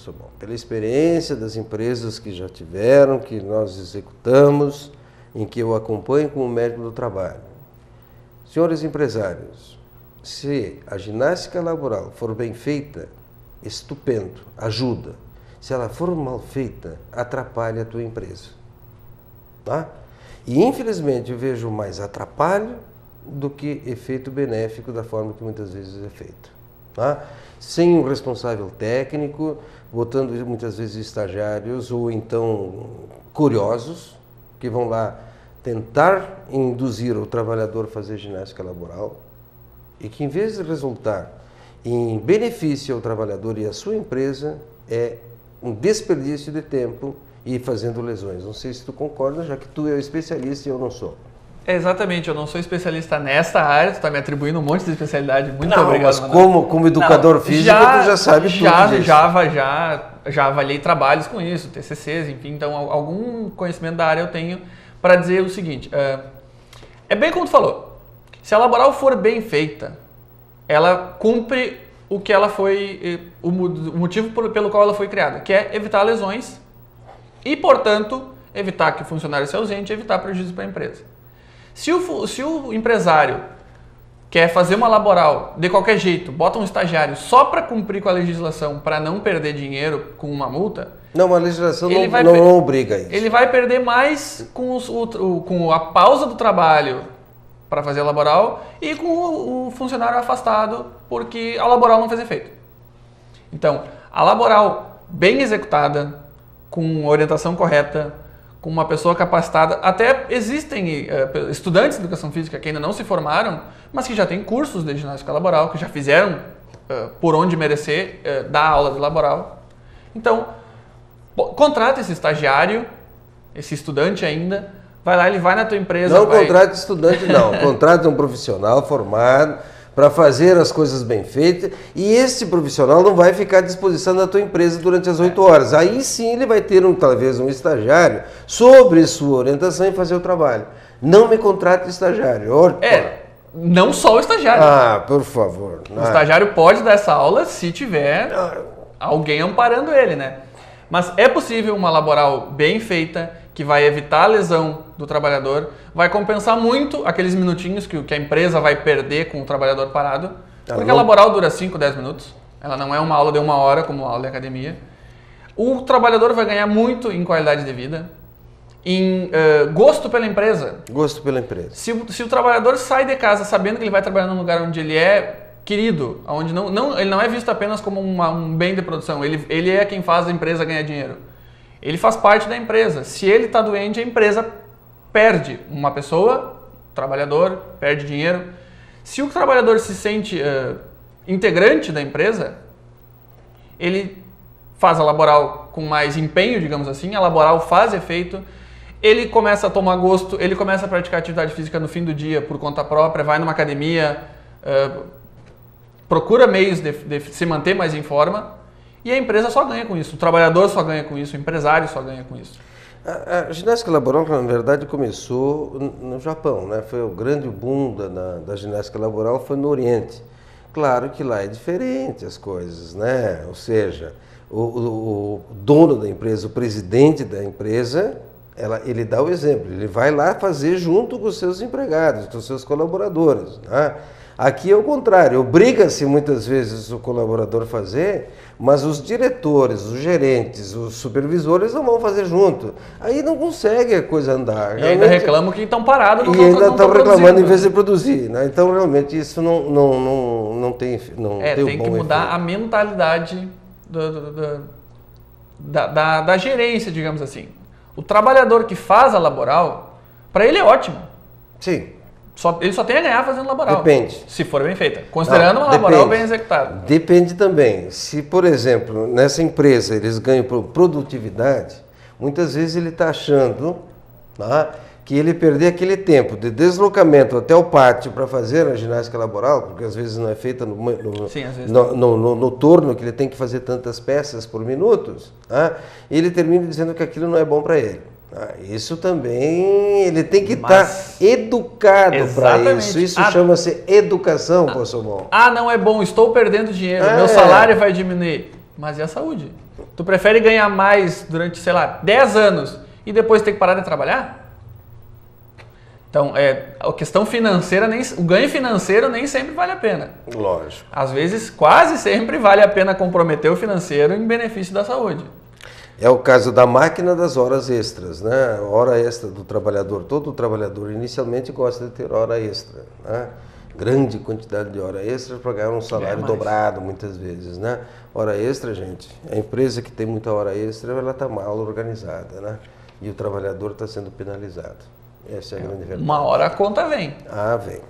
Bom, pela experiência das empresas que já tiveram, que nós executamos, em que eu acompanho como médico do trabalho. Senhores empresários, se a ginástica laboral for bem feita, estupendo, ajuda. Se ela for mal feita, atrapalha a tua empresa. Tá? E infelizmente eu vejo mais atrapalho do que efeito benéfico da forma que muitas vezes é feito. Tá? Sem um responsável técnico, botando muitas vezes estagiários ou então curiosos que vão lá tentar induzir o trabalhador a fazer ginástica laboral e que em vez de resultar em benefício ao trabalhador e à sua empresa, é um desperdício de tempo e fazendo lesões. Não sei se tu concorda, já que tu é o especialista e eu não sou. Exatamente, eu não sou especialista nesta área, tu está me atribuindo um monte de especialidade, muito obrigado. Mas como educador físico, tu já sabe tudo disso. Já avaliei trabalhos com isso, TCCs, enfim, então algum conhecimento da área eu tenho para dizer o seguinte, é bem como tu falou, se a laboral for bem feita, ela cumpre o que ela foi, o motivo pelo qual ela foi criada, que é evitar lesões e, portanto, evitar que o funcionário se ausente e evitar prejuízo para a empresa. Se o empresário quer fazer uma laboral de qualquer jeito, bota um estagiário só para cumprir com a legislação, para não perder dinheiro com uma multa... Não, a legislação não obriga a isso. Ele vai perder mais com a pausa do trabalho para fazer a laboral e com o funcionário afastado porque a laboral não fez efeito. Então, a laboral bem executada, com orientação correta, com uma pessoa capacitada, até existem estudantes de educação física que ainda não se formaram, mas que já têm cursos de ginástica laboral, que já fizeram por onde merecer dar aula de laboral. Então, contrata esse estagiário, esse estudante ainda, vai lá, ele vai na tua empresa... Não contrate estudante, não. Contrate um profissional formado para fazer as coisas bem feitas e esse profissional não vai ficar à disposição da tua empresa durante as 8 horas. Aí sim ele vai ter talvez um estagiário sobre sua orientação e fazer o trabalho. Não me contrate estagiário. Não só o estagiário. Ah, por favor. O estagiário pode dar essa aula se tiver alguém amparando ele, né? Mas é possível uma laboral bem feita, que vai evitar a lesão do trabalhador, vai compensar muito aqueles minutinhos que a empresa vai perder com o trabalhador parado, porque a laboral dura 5, 10 minutos, ela não é uma aula de 1 hora como uma aula de academia. O trabalhador vai ganhar muito em qualidade de vida, em gosto pela empresa. Gosto pela empresa. Se o trabalhador sai de casa sabendo que ele vai trabalhar num lugar onde ele é querido, onde ele não é visto apenas como um bem de produção, ele é quem faz a empresa ganhar dinheiro. Ele faz parte da empresa. Se ele está doente, a empresa perde uma pessoa, trabalhador, perde dinheiro. Se o trabalhador se sente integrante da empresa, ele faz a laboral com mais empenho, digamos assim, a laboral faz efeito, ele começa a tomar gosto, ele começa a praticar atividade física no fim do dia por conta própria, vai numa academia, procura meios de se manter mais em forma. E a empresa só ganha com isso, o trabalhador só ganha com isso, o empresário só ganha com isso. A ginástica laboral, na verdade, começou no Japão, né? Foi o grande boom da ginástica laboral, foi no Oriente. Claro que lá é diferente as coisas, né? Ou seja, o dono da empresa, o presidente da empresa, ele dá o exemplo, ele vai lá fazer junto com os seus empregados, com os seus colaboradores, né? Aqui é o contrário, obriga-se muitas vezes o colaborador a fazer, mas os diretores, os gerentes, os supervisores não vão fazer junto. Aí não consegue a coisa andar. E ainda reclamam que estão parados. E ainda estão reclamando em vez de produzir, né? Então realmente isso não tem tem que mudar a mentalidade da gerência, digamos assim. O trabalhador que faz a laboral, para ele é ótimo. Sim. Ele só tem a ganhar fazendo laboral. Depende. Se for bem feita. Considerando uma laboral bem executada. Depende também. Se, por exemplo, nessa empresa eles ganham por produtividade, muitas vezes ele está achando que ele perder aquele tempo de deslocamento até o pátio para fazer a ginástica laboral, porque às vezes não é feita no torno, que ele tem que fazer tantas peças por minuto, ele termina dizendo que aquilo não é bom para ele. Isso também, ele tem que estar educado para isso. Isso chama-se educação, Poçomon. Não é bom, estou perdendo dinheiro, meu salário vai diminuir. Mas e a saúde? Tu prefere ganhar mais durante, 10 anos e depois ter que parar de trabalhar? Então, a questão financeira, o ganho financeiro nem sempre vale a pena. Lógico. Às vezes, quase sempre vale a pena comprometer o financeiro em benefício da saúde. É o caso da máquina das horas extras, né? A hora extra do trabalhador. Todo trabalhador inicialmente gosta de ter hora extra, né? Grande quantidade de hora extra para ganhar um salário dobrado muitas vezes, né? Hora extra, gente, a empresa que tem muita hora extra, ela está mal organizada, né? E o trabalhador está sendo penalizado. Essa é a grande verdade. Uma hora a conta vem. Vem.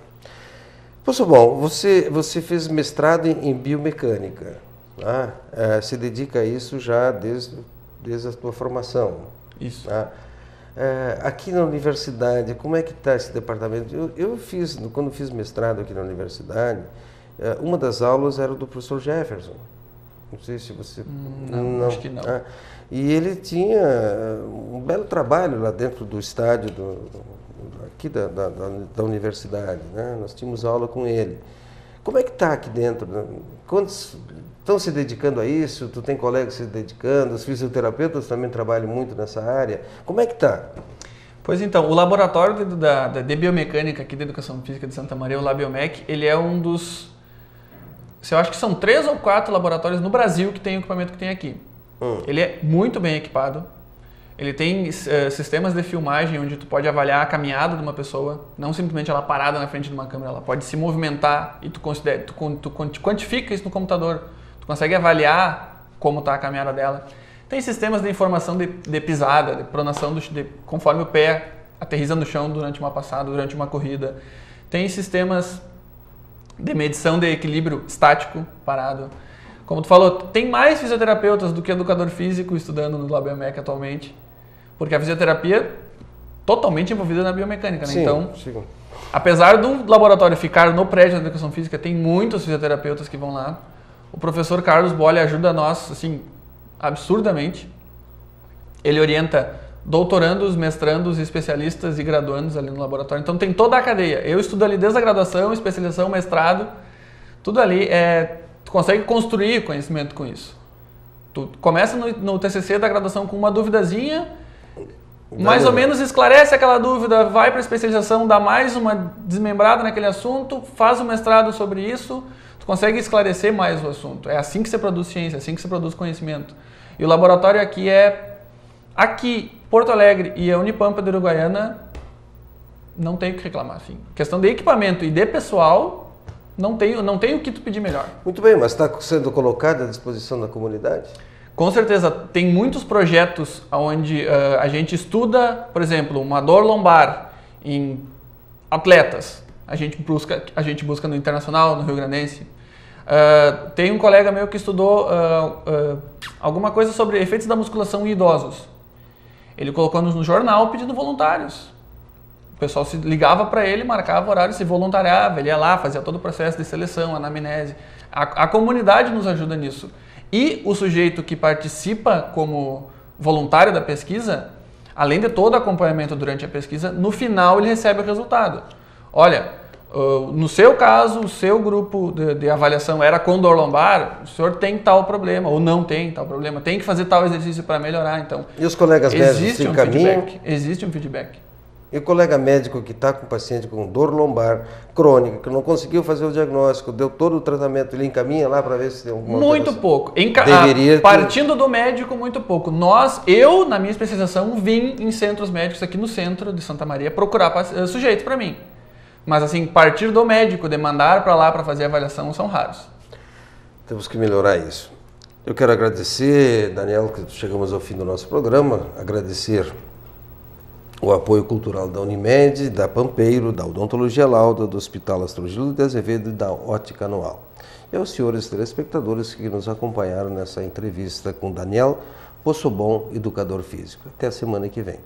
Bom, você fez mestrado em biomecânica, se dedica a isso já desde a tua formação. Isso. Aqui na universidade, como é que está esse departamento? Quando fiz mestrado aqui na universidade, uma das aulas era do professor Jefferson. Não sei se você... Não, acho que não. E ele tinha um belo trabalho lá dentro do estádio aqui da universidade, né? Nós tínhamos aula com ele. Como é que está aqui dentro? Quantos estão se dedicando a isso? Tu tem colegas se dedicando? Os fisioterapeutas também trabalham muito nessa área. Como é que está? Pois então, o laboratório de biomecânica aqui da Educação Física de Santa Maria, o Labiomec, ele é um dos... Eu acho que são 3 ou 4 laboratórios no Brasil que tem o equipamento que tem aqui. Ele é muito bem equipado. Ele tem sistemas de filmagem onde tu pode avaliar a caminhada de uma pessoa, não simplesmente ela parada na frente de uma câmera, ela pode se movimentar e tu quantifica isso no computador. Tu consegue avaliar como está a caminhada dela. Tem sistemas de informação de pisada, de pronação, conforme o pé aterriza no chão durante uma passada, durante uma corrida. Tem sistemas de medição de equilíbrio estático, parado. Como tu falou, tem mais fisioterapeutas do que educador físico estudando no Labiomec atualmente, porque a fisioterapia é totalmente envolvida na biomecânica, né? Sim, então, sim. Apesar do laboratório ficar no prédio da Educação Física, tem muitos fisioterapeutas que vão lá. O professor Carlos Bolle ajuda nós, assim, absurdamente. Ele orienta doutorandos, mestrandos, especialistas e graduandos ali no laboratório. Então tem toda a cadeia. Eu estudo ali desde a graduação, especialização, mestrado, tudo ali tu consegue construir conhecimento com isso. Tu começa no TCC da graduação com uma duvidazinha, mais ou menos esclarece aquela dúvida, vai para a especialização, dá mais uma desmembrada naquele assunto, faz um mestrado sobre isso, tu consegue esclarecer mais o assunto. É assim que se produz ciência, é assim que se produz conhecimento. E o laboratório aqui, Porto Alegre e a Unipampa de Uruguaiana, não tem o que reclamar. Assim. Questão de equipamento e de pessoal, não tem o que tu pedir melhor. Muito bem, mas está sendo colocado à disposição da comunidade? Com certeza, tem muitos projetos onde a gente estuda, por exemplo, uma dor lombar em atletas. A gente busca no Internacional, no Rio Grandense. Tem um colega meu que estudou alguma coisa sobre efeitos da musculação em idosos. Ele colocou no jornal pedindo voluntários. O pessoal se ligava para ele, marcava horário, se voluntariava, ele ia lá, fazia todo o processo de seleção, anamnese. A comunidade nos ajuda nisso. E o sujeito que participa como voluntário da pesquisa, além de todo o acompanhamento durante a pesquisa, no final ele recebe o resultado. Olha, no seu caso, o seu grupo de avaliação era com dor lombar, o senhor tem tal problema, ou não tem tal problema, tem que fazer tal exercício para melhorar. Então, e os colegas médicos se encaminham? Existe um feedback. E o colega médico que está com o paciente com dor lombar crônica, que não conseguiu fazer o diagnóstico, deu todo o tratamento, ele encaminha lá para ver se tem alguma Muito pouco. Partindo do médico, muito pouco. Eu, na minha especialização, vim em centros médicos aqui no centro de Santa Maria procurar sujeitos para mim. Mas assim, partir do médico, de mandar para lá para fazer a avaliação, são raros. Temos que melhorar isso. Eu quero agradecer, Daniel, que chegamos ao fim do nosso programa, agradecer o apoio cultural da Unimed, da Pampeiro, da Odontologia Lauda, do Hospital Astrogilo de Azevedo e da Ótica Anual. E aos senhores telespectadores que nos acompanharam nessa entrevista com Daniel Possobon, educador físico. Até a semana que vem.